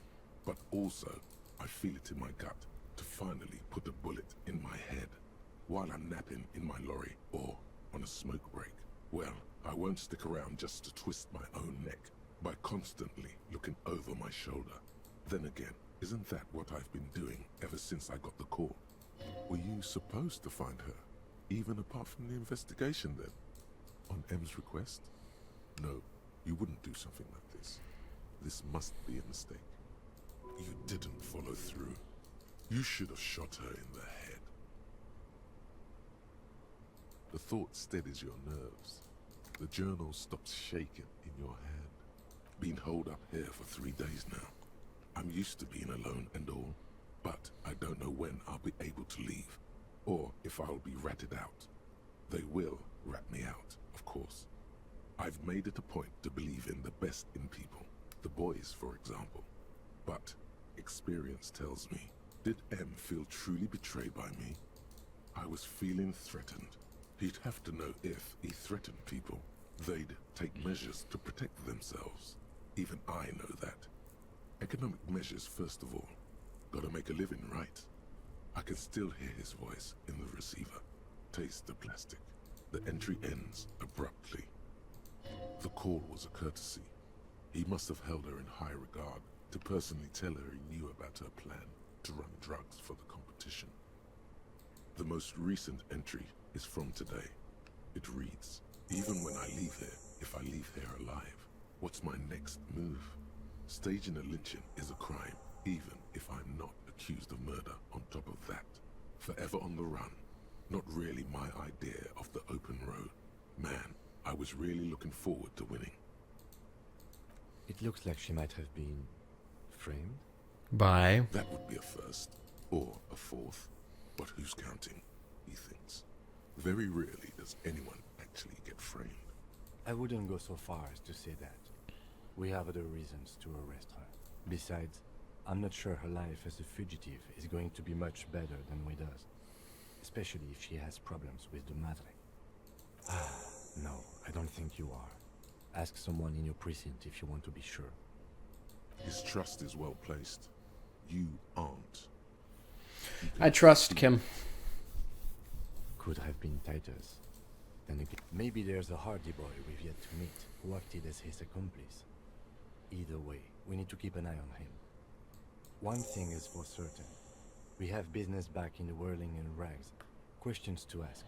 But also, I feel it in my gut to finally put a bullet in my head while I'm napping in my lorry or on a smoke break. Well, I won't stick around just to twist my own neck by constantly looking over my shoulder. Then again, isn't that what I've been doing ever since I got the call? Were you supposed to find her, even apart from the investigation then? On M's request? No, you wouldn't do something like this. This must be a mistake. You didn't follow through. You should have shot her in the head. The thought steadies your nerves. The journal stops shaking in your hand. Been holed up here for 3 days now. I'm used to being alone and all, but I don't know when I'll be able to leave, or if I'll be ratted out. They will rat me out, of course. I've made it a point to believe in the best in people, the boys, for example. But experience tells me, did M feel truly betrayed by me? I was feeling threatened. He'd have to know if he threatened people, they'd take measures to protect themselves. Even I know that. Economic measures first of all. Gotta make a living, right? I can still hear his voice in the receiver. Taste the plastic. The entry ends abruptly. The call was a courtesy. He must have held her in high regard to personally tell her he knew about her plan to run drugs for the competition. The most recent entry is from today. It reads, even when I leave here, if I leave here alive, what's my next move? Staging a lynching is a crime, even if I'm not accused of murder on top of that. Forever on the run. Not really my idea of the open road. Man, I was really looking forward to winning. It looks like she might have been framed. By? That would be a first, or a fourth. But who's counting, he thinks. Very rarely does anyone actually get framed. I wouldn't go so far as to say that. We have other reasons to arrest her. Besides, I'm not sure her life as a fugitive is going to be much better than we does. Especially if she has problems with the Madre. No, I don't think you are. Ask someone in your precinct if you want to be sure. His trust is well placed. You aren't. I trust Kim. Could have been Titus. Then again, maybe there's a Hardy boy we've yet to meet, who acted as his accomplice. Either way, we need to keep an eye on him. One thing is for certain. We have business back in the whirling and rags. Questions to ask.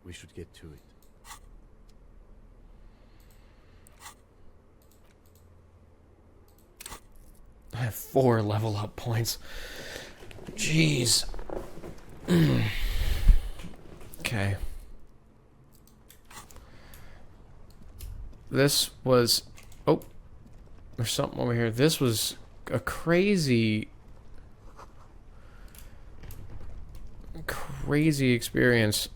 We should get to it. I have 4 level up points. Jeez. Okay. This was... Oh. There's something over here. This was a crazy experience.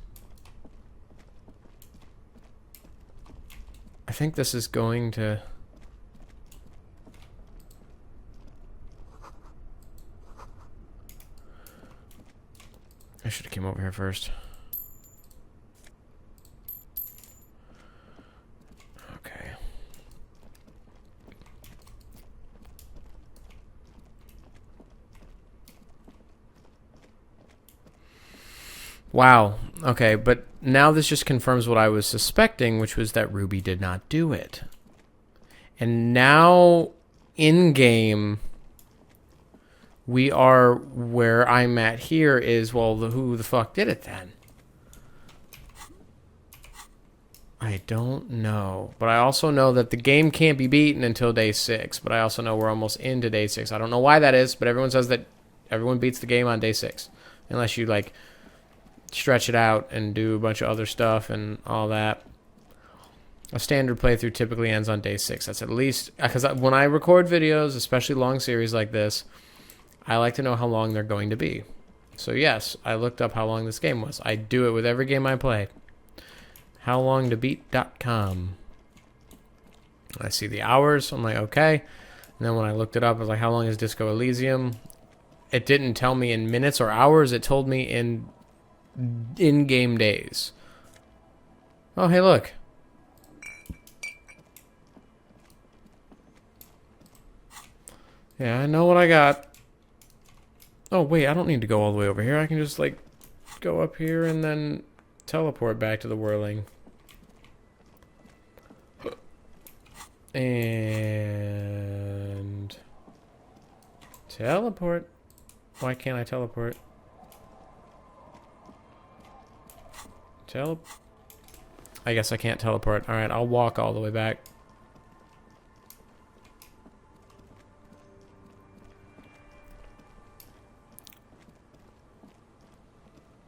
I think this is going to... I should have came over here first. Okay. Wow. Okay, but now this just confirms what I was suspecting, which was that Ruby did not do it. And now, in-game, we are where I'm at here is, well, who the fuck did it then? I don't know. But I also know that the game can't be beaten until day 6. But I also know we're almost into day 6. I don't know why that is, but everyone says that everyone beats the game on day 6. Unless you, like, stretch it out and do a bunch of other stuff and all that. A standard playthrough typically ends on day 6. That's at least... Because when I record videos, especially long series like this, I like to know how long they're going to be. So yes, I looked up how long this game was. I do it with every game I play. HowLongToBeat.com. I see the hours. I'm like, okay. And then when I looked it up, I was like, how long is Disco Elysium? It didn't tell me in minutes or hours. It told me in in-game days. Oh, hey, look. Yeah, I know what I got. Oh, wait, I don't need to go all the way over here. I can just, like, go up here and then teleport back to the whirling. And... teleport. Why can't I teleport? I guess I can't teleport. Alright, I'll walk all the way back.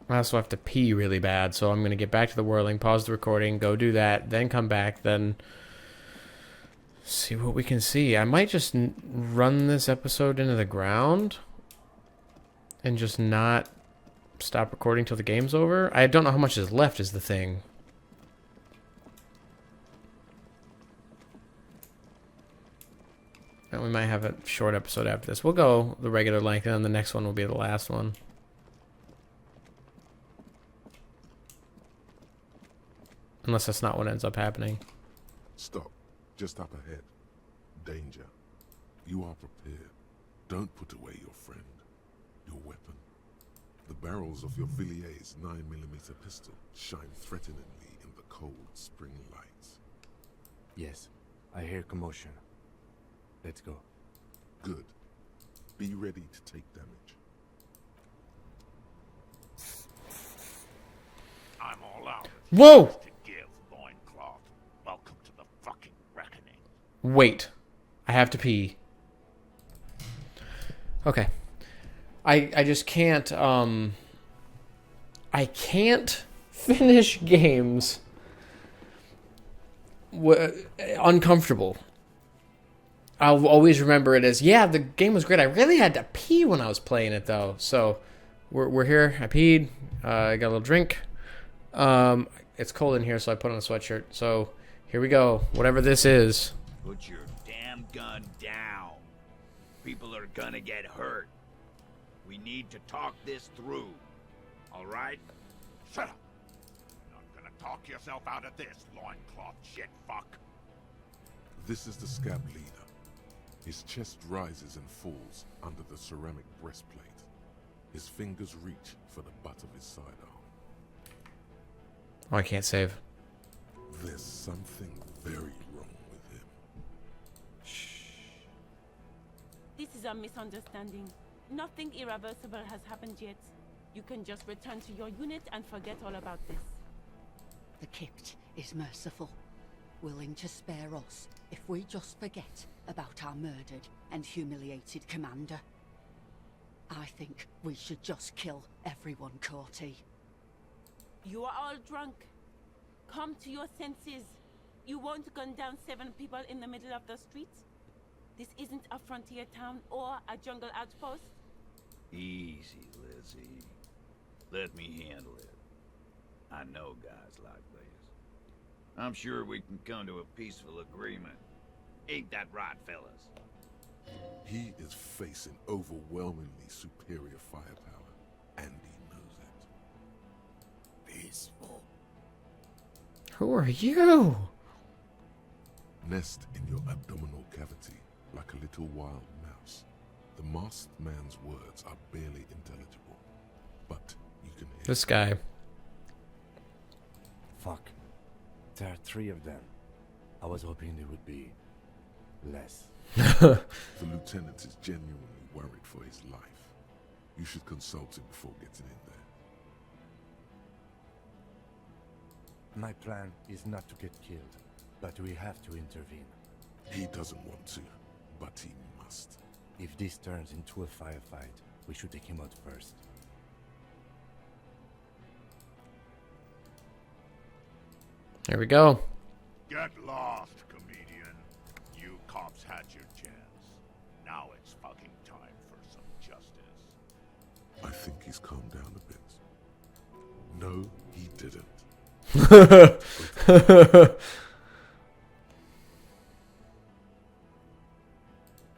I also have to pee really bad, so I'm going to get back to the whirling, pause the recording, go do that, then come back, then see what we can see. I might just run this episode into the ground and just not stop recording till the game's over. I don't know how much is left is the thing. And we might have a short episode after this. We'll go the regular length, and then the next one will be the last one. Unless that's not what ends up happening. Stop. Just up ahead. Danger. You are prepared. Don't put away your friend. Your weapon. The barrels of your Villier's 9mm pistol shine threateningly in the cold spring lights. Yes, I hear commotion. Let's go. Good. Be ready to take damage. I'm all out. Whoa! To give, loincloth. Welcome to the fucking reckoning. Wait. I have to pee. Okay. I just can't, I can't finish games uncomfortable. I'll always remember it as, yeah, the game was great. I really had to pee when I was playing it, though. So, we're here. I peed. I got a little drink. It's cold in here, so I put on a sweatshirt. So, here we go. Whatever this is. Put your damn gun down. People are gonna get hurt. We need to talk this through. All right? Shut up. You're not gonna talk yourself out of this, loincloth shit fuck. This is the scab leader. His chest rises and falls under the ceramic breastplate. His fingers reach for the butt of his sidearm. Oh, I can't save. There's something very wrong with him. This is a misunderstanding. Nothing irreversible has happened yet. You can just return to your unit and forget all about this. The Kipt is merciful, willing to spare us if we just forget about our murdered and humiliated commander. I think we should just kill everyone, Corty. You are all drunk. Come to your senses. You won't gun down 7 people in the middle of the street. This isn't a frontier town or a jungle outpost. Easy, Lizzie. Let me handle it. I know guys like this. I'm sure we can come to a peaceful agreement. Ain't that right, fellas? He is facing overwhelmingly superior firepower, and he knows it. Peaceful. Who are you? Nest in your abdominal cavity like a little wild mouse. The masked man's words are barely intelligible, but you can hear This guy. Fuck. There are 3 of them. I was hoping there would be less. The lieutenant is genuinely worried for his life. You should consult him before getting in there. My plan is not to get killed, but we have to intervene. He doesn't want to, but he must. If this turns into a firefight, we should take him out first. There we go. Get lost, comedian. You cops had your chance. Now it's fucking time for some justice. I think he's calmed down a bit. No, he didn't.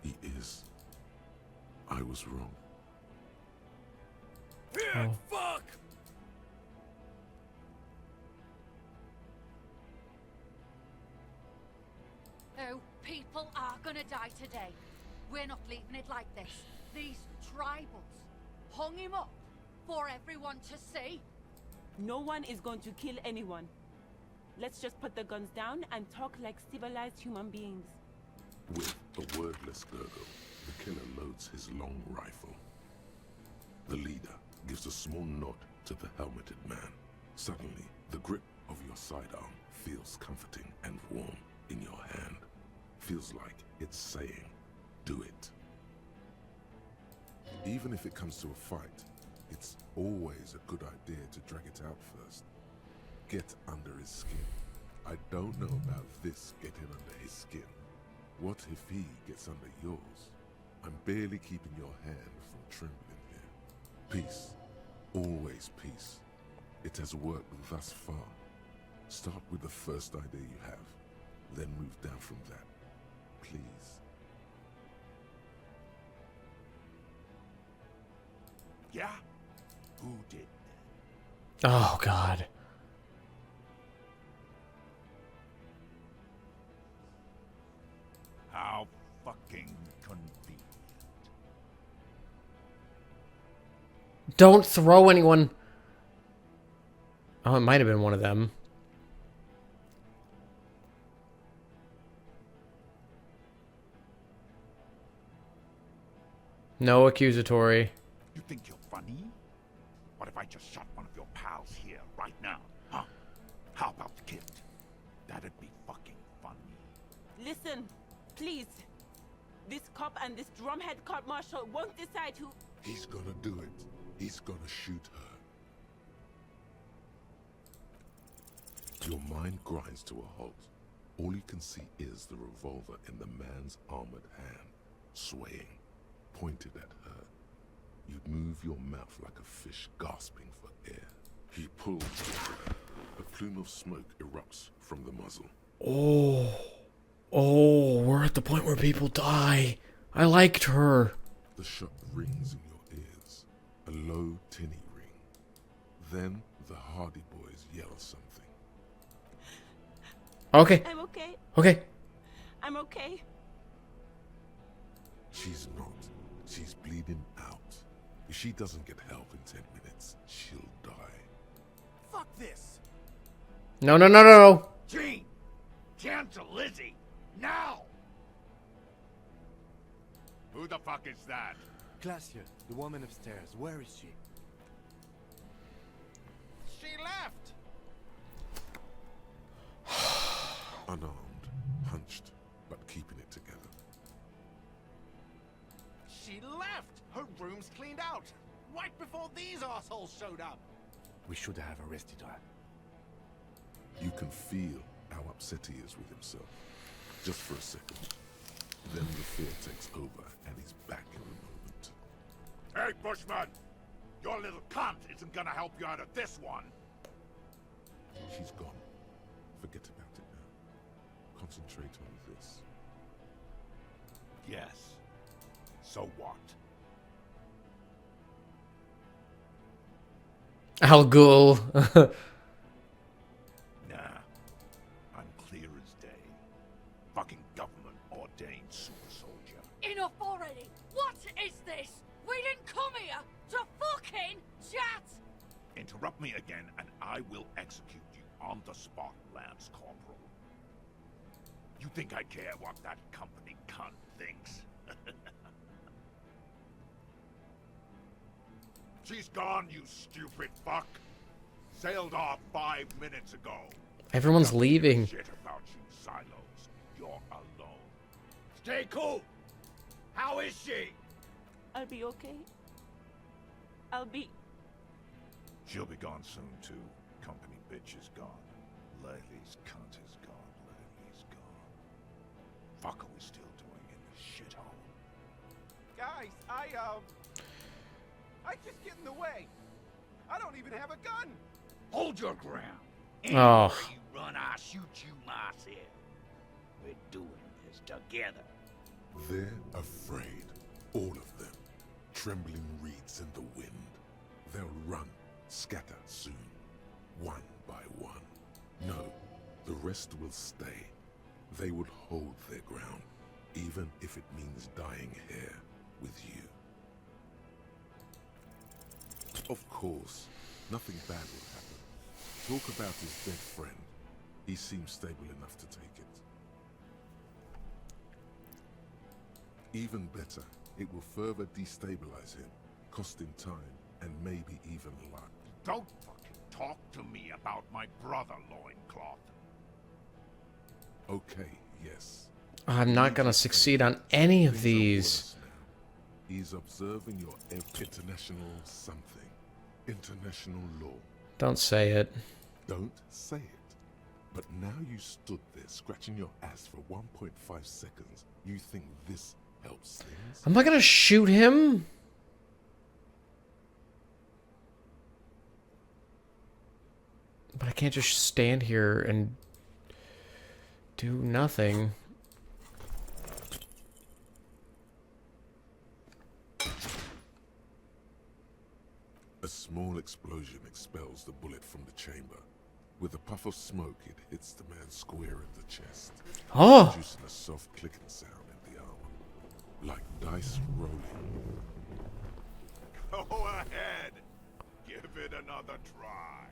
He is. I was wrong. Oh. Fuck! Oh, people are gonna die today. We're not leaving it like this. These tribals hung him up for everyone to see. No one is going to kill anyone. Let's just put the guns down and talk like civilized human beings. With a wordless gurgle, the killer loads his long rifle. The leader gives a small nod to the helmeted man. Suddenly, the grip of your sidearm feels comforting and warm in your hand. Feels like it's saying, do it. Even if it comes to a fight, it's always a good idea to drag it out first. Get under his skin. I don't know about this getting under his skin. What if he gets under yours? I'm barely keeping your hand from trembling here. Peace. Always peace. It has worked thus far. Start with the first idea you have, then move down from that. Please. Yeah? Who did? Oh, God. How fucking convenient. Don't throw anyone. Oh, it might have been one of them. No accusatory. You think you're funny? What if I just shot one of your pals here right now? Huh? How about the kid? That'd be fucking funny. Listen, please. This cop and this drumhead court marshal won't decide who... He's gonna do it. He's gonna shoot her. Your mind grinds to a halt. All you can see is the revolver in the man's armored hand, swaying, pointed at her. You'd move your mouth like a fish gasping for air. He pulls the trigger. A plume of smoke erupts from the muzzle. Oh, we're at the point where people die. I liked her. The shot rings in your ears, a low, tinny ring. Then the Hardy Boys yell something. Okay. I'm okay. Okay. I'm okay. She's not. She's bleeding out. If she doesn't get help in 10 minutes, she'll die. Fuck this. No, no, no, no, no. Gene! Cancel Lizzie! Now! Who the fuck is that? Glacia, the woman upstairs. Where is she? She left! Unarmed, hunched, but keeping it together. She left! Her room's cleaned out! Right before these assholes showed up! We should have arrested her. You can feel how upset he is with himself. Just for a second. Then the fear takes over and he's back in the moment. Hey, Bushman! Your little cunt isn't gonna help you out of this one! She's gone. Forget about it now. Concentrate on this. Yes. So what? Al Ghul. Nah. I'm clear as day. Fucking government ordained super soldier. Enough already! What is this? We didn't come here to fucking chat! Interrupt me again and I will execute you on the spot, Lance Corporal. You think I care what that company cunt thinks? She's gone, you stupid fuck. Sailed off 5 minutes ago. Everyone's leaving. Shit about you, Silos. You're alone. Stay cool. How is she? I'll be okay. I'll be... She'll be gone soon, too. Company bitch is gone. Laylee's cunt is gone. Laylee's gone. Fuck are we still doing in this shithole? Guys, I just get in the way. I don't even have a gun. Hold your ground. Oh. Anywhere you run, I'll shoot you myself. We're doing this together. They're afraid, all of them, trembling reeds in the wind. They'll run, scatter soon, one by one. No, the rest will stay. They will hold their ground, even if it means dying here with you. Of course, nothing bad will happen. Talk about his dead friend. He seems stable enough to take it. Even better, it will further destabilize him, costing time and maybe even luck. Don't fucking talk to me about my brother, Loincloth. Okay, yes. I'm not gonna succeed on any of these. He's observing your international something. International law. Don't say it. Don't say it. But now you stood there scratching your ass for 1.5 seconds. You think this helps things? I'm not gonna shoot him. But I can't just stand here and do nothing. A small explosion expels the bullet from the chamber. With a puff of smoke, it hits the man square in the chest, producing a soft clicking sound in the armor, like dice rolling. Go ahead. Give it another try.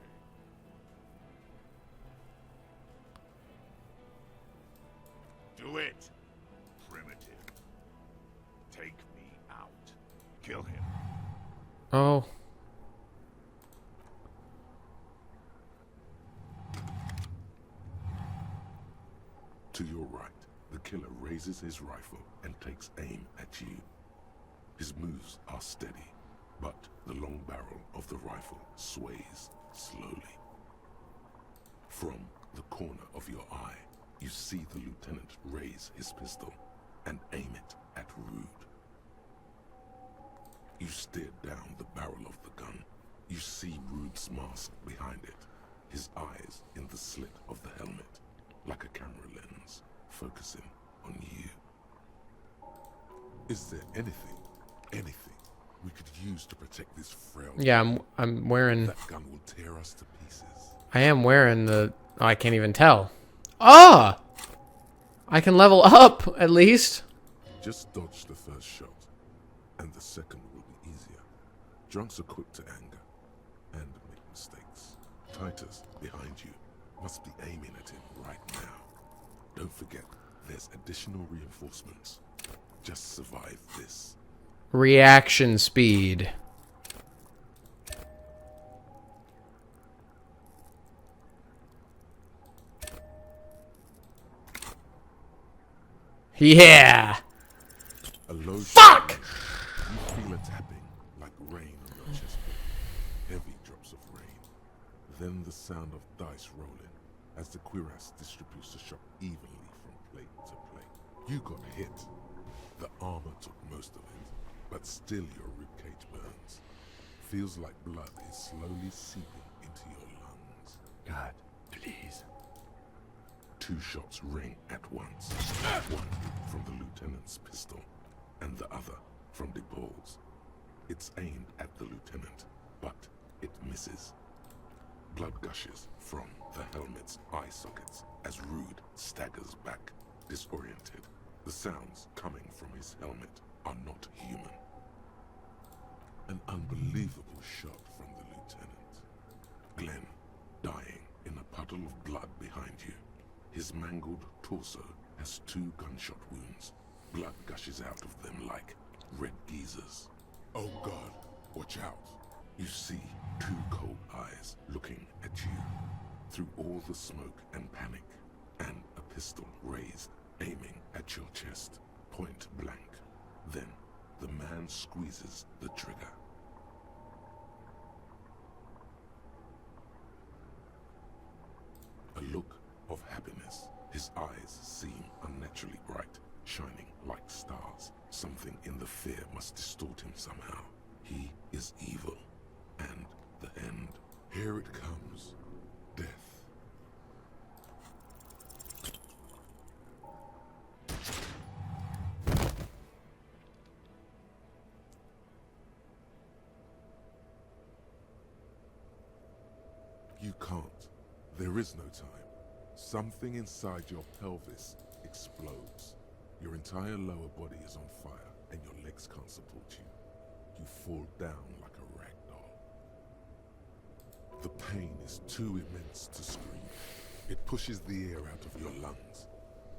Do it. Primitive. Take me out. Kill him. Oh. To your right, the killer raises his rifle and takes aim at you. His moves are steady, but the long barrel of the rifle sways slowly. From the corner of your eye, you see the lieutenant raise his pistol and aim it at Rude. You stare down the barrel of the gun. You see Rude's mask behind it, his eyes in the slit of the helmet, like a camera lens, focusing on you. Is there anything we could use to protect this frail? Yeah, I'm wearing... That gun will tear us to pieces. I am wearing the... Oh, I can't even tell. Ah! I can level up, at least. Just dodge the first shot, and the second will be easier. Drunks are quick to anger, and make mistakes. Titus, behind you, must be aiming at him right now. Don't forget, there's additional reinforcements. Just survive this. Reaction speed. Yeah! A low Fuck! shot. You feel a tapping, like rain on your chest plate. Heavy drops of rain. Then the sound of dice rolling as the cuirass distributes the shock evenly from plate to plate. You got hit. The armor took most of it, but still your ribcage burns. Feels like blood is slowly seeping into your lungs. God, please. 2 shots ring at once. One from the lieutenant's pistol, and the other from DePaul's. It's aimed at the lieutenant, but it misses. Blood gushes from the helmet's eye sockets as Rude staggers back, disoriented. The sounds coming from his helmet are not human. An unbelievable shot from the lieutenant. Glenn, dying in a puddle of blood behind you. His mangled torso has 2 gunshot wounds. Blood gushes out of them like red geysers. Oh God, watch out. You see 2 cold eyes looking at you. through all the smoke and panic, and a pistol raised, aiming at your chest, point blank. Then the man squeezes the trigger. A look of happiness. His eyes seem unnaturally bright, shining like stars. Something in the fear must distort him somehow. He is evil, and the end. Here it comes. Death. You can't. There is no time. Something inside your pelvis explodes. Your entire lower body is on fire, and your legs can't support you. You fall down like a rag doll. The pain is too immense to scream. It pushes the air out of your lungs.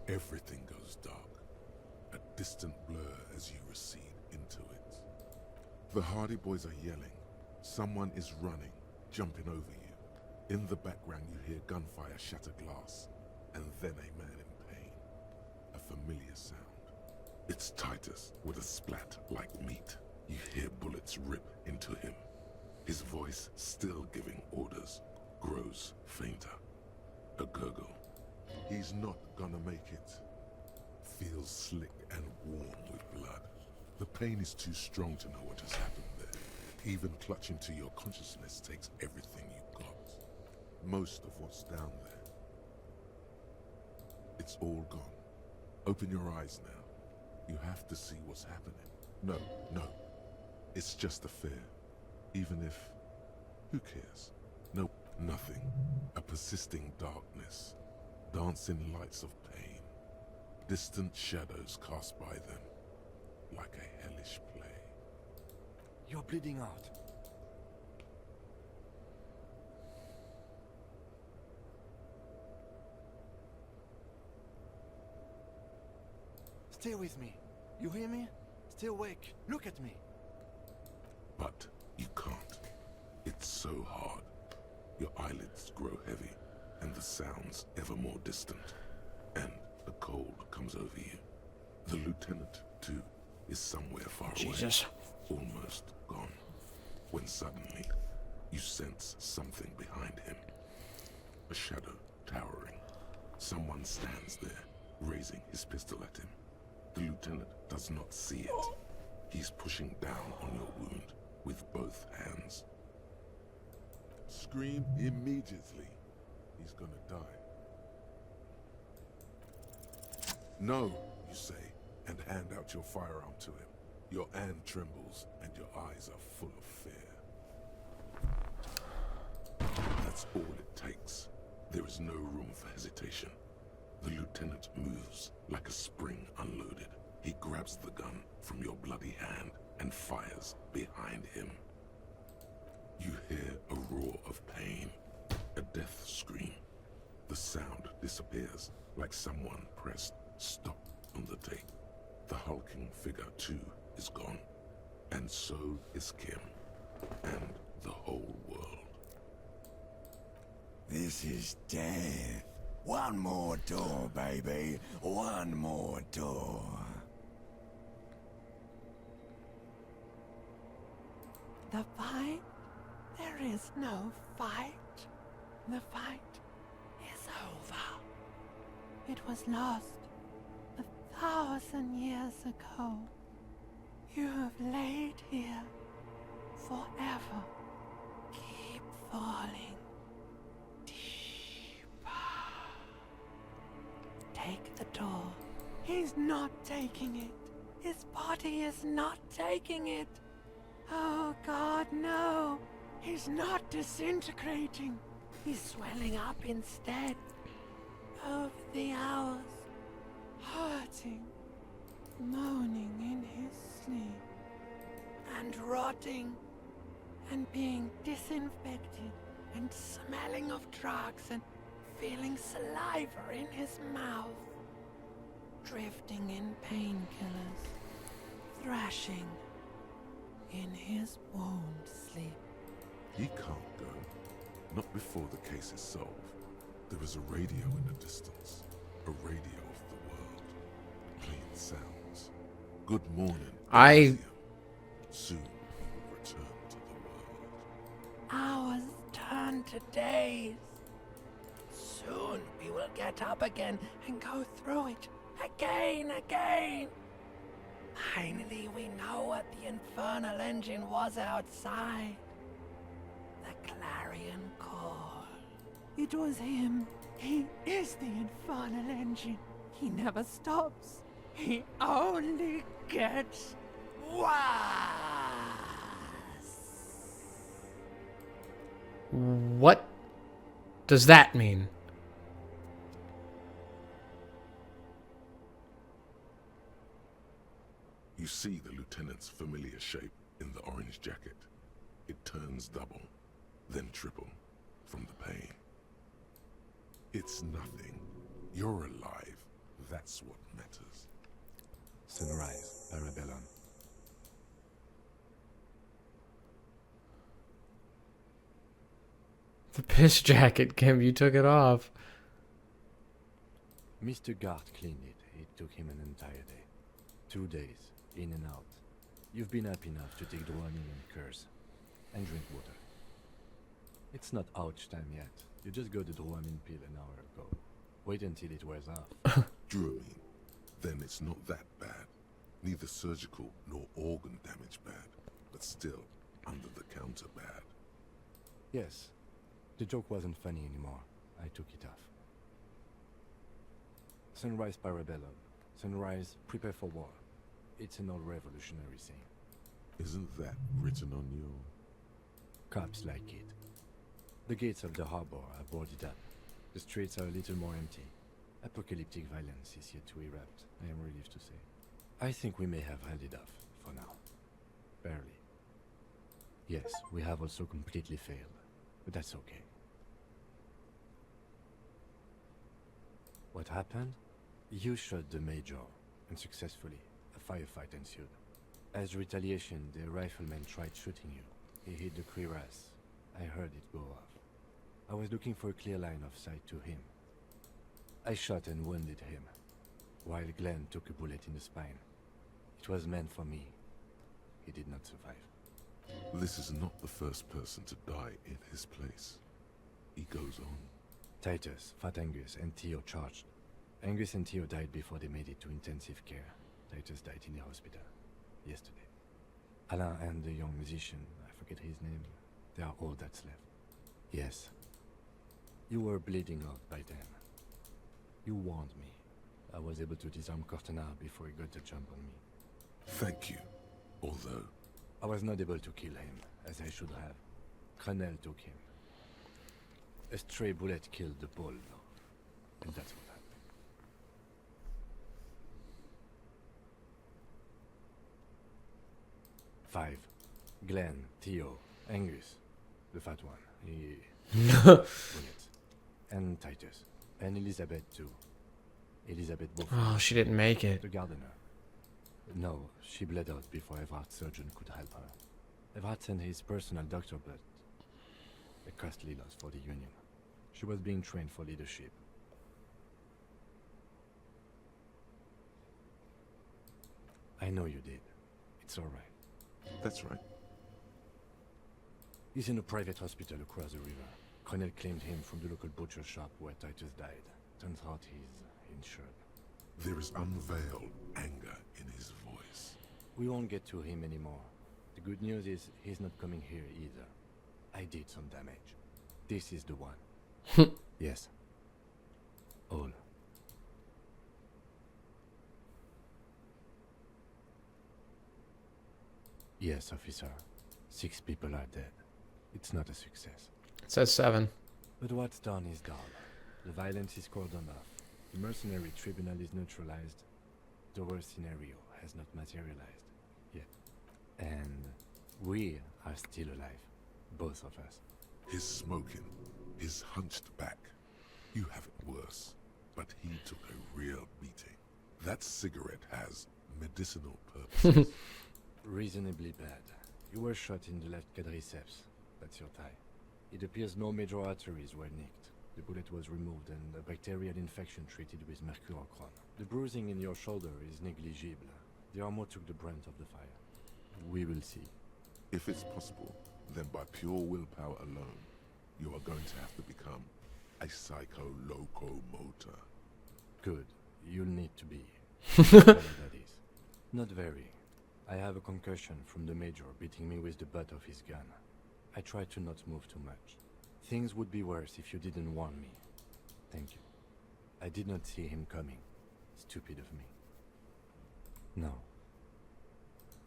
Everything goes dark, a distant blur as you recede into it. The Hardy Boys are yelling. Someone is running, jumping over you. In the background you hear gunfire shatter glass, and then a man in pain. A familiar sound. It's Titus with a splat like meat. You hear bullets rip into him. His voice, still giving orders, grows fainter. A gurgle. He's not gonna make it. Feels slick and warm with blood. The pain is too strong to know what has happened there. Even clutching to your consciousness takes everything you've got. Most of what's down there. It's all gone. Open your eyes now. You have to see what's happening. No. It's just a fear. Even if... who cares? No, nothing. A persisting darkness. Dancing lights of pain. Distant shadows cast by them. Like a hellish play. You're bleeding out. Stay with me. You hear me? Stay awake. Look at me. But you can't. It's so hard. Your eyelids grow heavy, and the sounds ever more distant. And the cold comes over you. The lieutenant, too, is somewhere far Jesus. away. Almost gone. When suddenly, you sense something behind him. A shadow towering. Someone stands there, raising his pistol at him. The lieutenant does not see it. He's pushing down on your wound with both hands. Scream immediately. He's gonna die. No, you say, and hand out your firearm to him. Your hand trembles, and your eyes are full of fear. That's all it takes. There is no room for hesitation. The lieutenant moves like a spring unloaded. He grabs the gun from your bloody hand and fires behind him. You hear a roar of pain, a death scream. The sound disappears like someone pressed stop on the tape. The hulking figure, too, is gone. And so is Kim. And the whole world. This is death. One more door, baby. One more door. The fight? There is no fight. The fight is over. It was lost 1,000 years ago. You have laid here forever. Keep falling deeper. Take the door. He's not taking it. His body is not taking it. Oh God, no. He's not disintegrating. He's swelling up instead. Over the hours. Hurting. Moaning in his sleep. And rotting. And being disinfected. And smelling of drugs. And feeling saliva in his mouth. Drifting in painkillers. Thrashing in his wound sleep. He can't go. Not before the case is solved. There is a radio in the distance, a radio of the world, playing sounds. Good morning, Elysium. Soon we will return to the world. Hours turn to days. Soon we will get up again and go through it again. Finally, we know what the infernal engine was outside. The clarion call. It was him. He is the infernal engine. He never stops. He only gets worse. What does that mean? You see the lieutenant's familiar shape in the orange jacket. It turns double, then triple, from the pain. It's nothing. You're alive. That's what matters. Sunrise, Parabellum. The piss jacket, Kim, you took it off. Mr. Gart cleaned it. It took him an entire day. 2 days, in and out. You've been up enough to take the warning and curse. And drink water. It's not ouch time yet. You just got the Dramamine pill an hour ago. Wait until it wears off. Dramamine. Then it's not that bad. Neither surgical nor organ damage bad, but still under the counter bad. Yes. The joke wasn't funny anymore. I took it off. Sunrise, Parabellum. Sunrise, prepare for war. It's an old revolutionary saying. Isn't that written on your... Cops like it. The gates of the harbor are boarded up. The streets are a little more empty. Apocalyptic violence is yet to erupt, I am relieved to say. I think we may have held it off, for now. Barely. Yes, we have also completely failed, but that's okay. What happened? You shot the major, and successfully, a firefight ensued. As retaliation, the rifleman tried shooting you. He hit the cuirass. I heard it go off. I was looking for a clear line of sight to him. I shot and wounded him, while Glenn took a bullet in the spine. It was meant for me. He did not survive. This is not the first person to die in his place. He goes on. Titus, Fat Angus, and Theo charged. Angus and Theo died before they made it to intensive care. Titus died in the hospital yesterday. Alain and the young musician, I forget his name, they are all that's left. Yes. You were bleeding out by then. You warned me. I was able to disarm Cortana before he got the jump on me. Thank you. Although... I was not able to kill him, as I should have. Crenel took him. A stray bullet killed the bull, though. And that's what happened. Five. Glenn, Theo, Angus. The fat one. He... bullets. And Titus. And Elizabeth, too. Elizabeth both. Oh, she didn't make it. The gardener. No, she bled out before Everhart's surgeon could help her. Everhart sent his personal doctor, but a costly loss for the Union. She was being trained for leadership. I know you did. It's all right. That's right. He's in a private hospital across the river. Crenel claimed him from the local butcher shop where Titus died. Turns out he's insured. There is unveiled anger in his voice. We won't get to him anymore. The good news is he's not coming here either. I did some damage. This is the one. Yes. All. Yes, officer. 6 people are dead. It's not a success. It says 7. But what's done is done. The violence is cordoned off. The mercenary tribunal is neutralized. The worst scenario has not materialized yet. And we are still alive. Both of us. His smoking, his hunched back. You have it worse, but he took a real beating. That cigarette has medicinal purposes. Reasonably bad. You were shot in the left quadriceps. That's your tie. It appears no major arteries were nicked. The bullet was removed and a bacterial infection treated with mercurochrome. The bruising in your shoulder is negligible. The armor took the brunt of the fire. We will see. If it's possible, then by pure willpower alone, you are going to have to become a psycho-locomotor. Good. You'll need to be. Whatever that is. Not very. I have a concussion from the Major beating me with the butt of his gun. I try to not move too much. Things would be worse if you didn't warn me. Thank you. I did not see him coming. Stupid of me. No.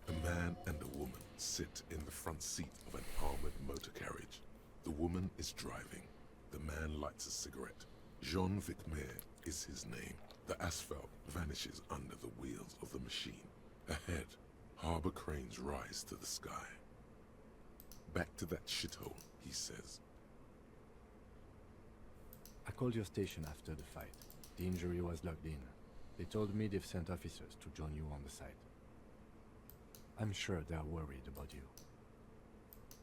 A man and a woman sit in the front seat of an armored motor carriage. The woman is driving. The man lights a cigarette. Jean-Vic Mayer is his name. The asphalt vanishes under the wheels of the machine. Ahead, harbor cranes rise to the sky. Back to that shithole, he says. I called your station after the fight. The injury was logged in. They told me they've sent officers to join you on the site. I'm sure they're worried about you.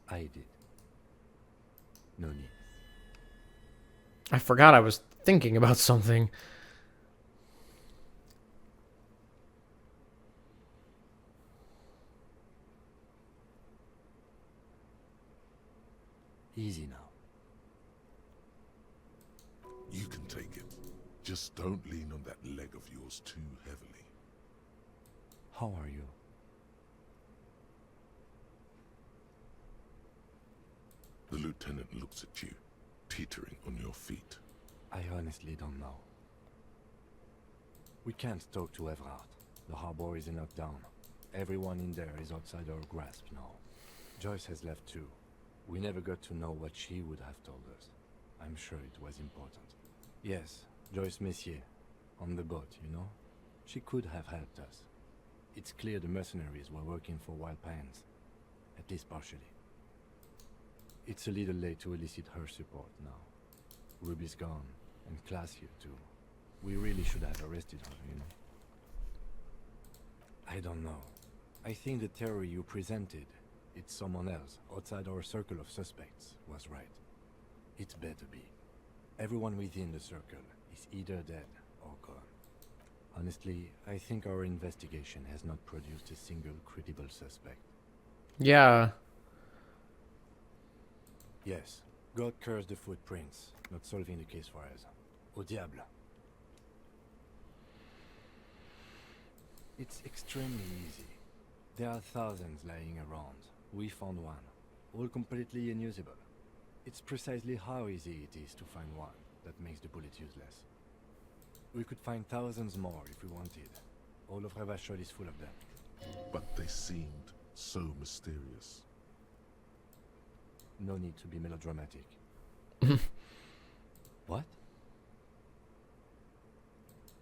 I did. No need. I forgot I was thinking about something. Easy now. You can take it. Just don't lean on that leg of yours too heavily. How are you? The lieutenant looks at you, teetering on your feet. I honestly don't know. We can't talk to Everard. The harbor is in lockdown. Everyone in there is outside our grasp now. Joyce has left too. We never got to know what she would have told us. I'm sure it was important. Yes, Joyce Messier. On the boat, you know? She could have helped us. It's clear the mercenaries were working for Wild Pines. At least partially. It's a little late to elicit her support now. Ruby's gone, and Class here too. We really should have arrested her, you know? I don't know. I think the theory you presented, it's someone else, outside our circle of suspects, was right. It better be. Everyone within the circle is either dead or gone. Honestly, I think our investigation has not produced a single credible suspect. Yeah. Yes, God curse the footprints, not solving the case for us. Au diable. It's extremely easy. There are thousands lying around. We found one, all completely unusable. It's precisely how easy it is to find one that makes the bullet useless. We could find thousands more if we wanted. All of Revachol is full of them. But they seemed so mysterious. No need to be melodramatic. What?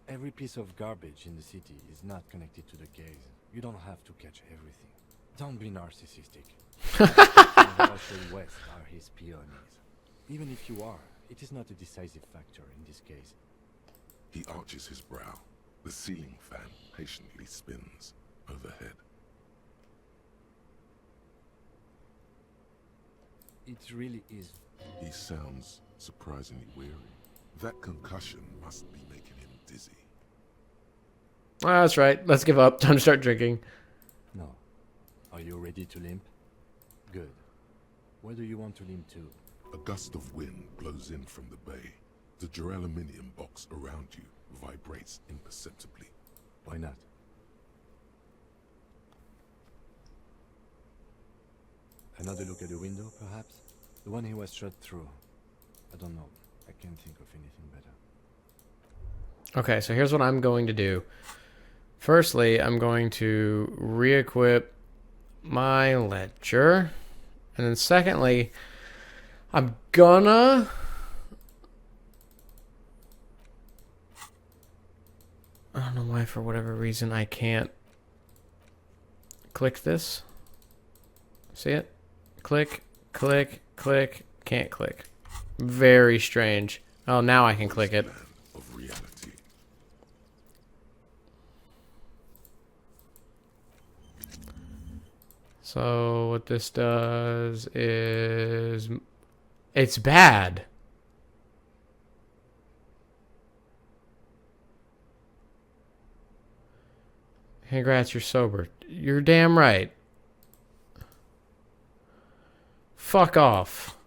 Every piece of garbage in the city is not connected to the case. You don't have to catch everything. Don't be narcissistic. Revachol West are his peonies. Even if you are, it is not a decisive factor in this case. He arches his brow. The ceiling fan patiently spins overhead. It really is. He sounds surprisingly weary. That concussion must be making him dizzy. That's right. Let's give up. Time to start drinking. No. Are you ready to limp? Good. Where do you want to limp to? A gust of wind blows in from the bay. The duraluminum box around you vibrates imperceptibly. Why not? Another look at the window, perhaps? The one he was shot through. I don't know. I can't think of anything better. Okay, so here's what I'm going to do. Firstly, I'm going to re-equip my ledger. And then secondly, I'm gonna... I don't know why, for whatever reason, I can't click this. See it? Click, click, click, can't click. Very strange. Oh, now I can click it. Of reality. So what this does is... It's bad. Congrats, you're sober. You're damn right. Fuck off.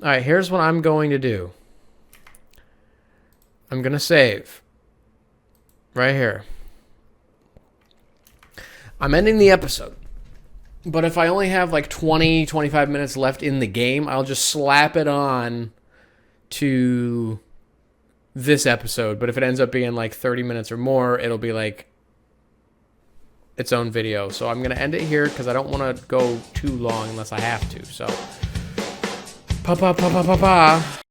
Alright, here's what I'm going to do. I'm going to save. Right here. I'm ending the episode. But if I only have like 20, 25 minutes left in the game, I'll just slap it on to this episode. But if it ends up being like 30 minutes or more, it'll be like its own video. So I'm going to end it here because I don't want to go too long unless I have to. So, pa pa pa pa pa pa.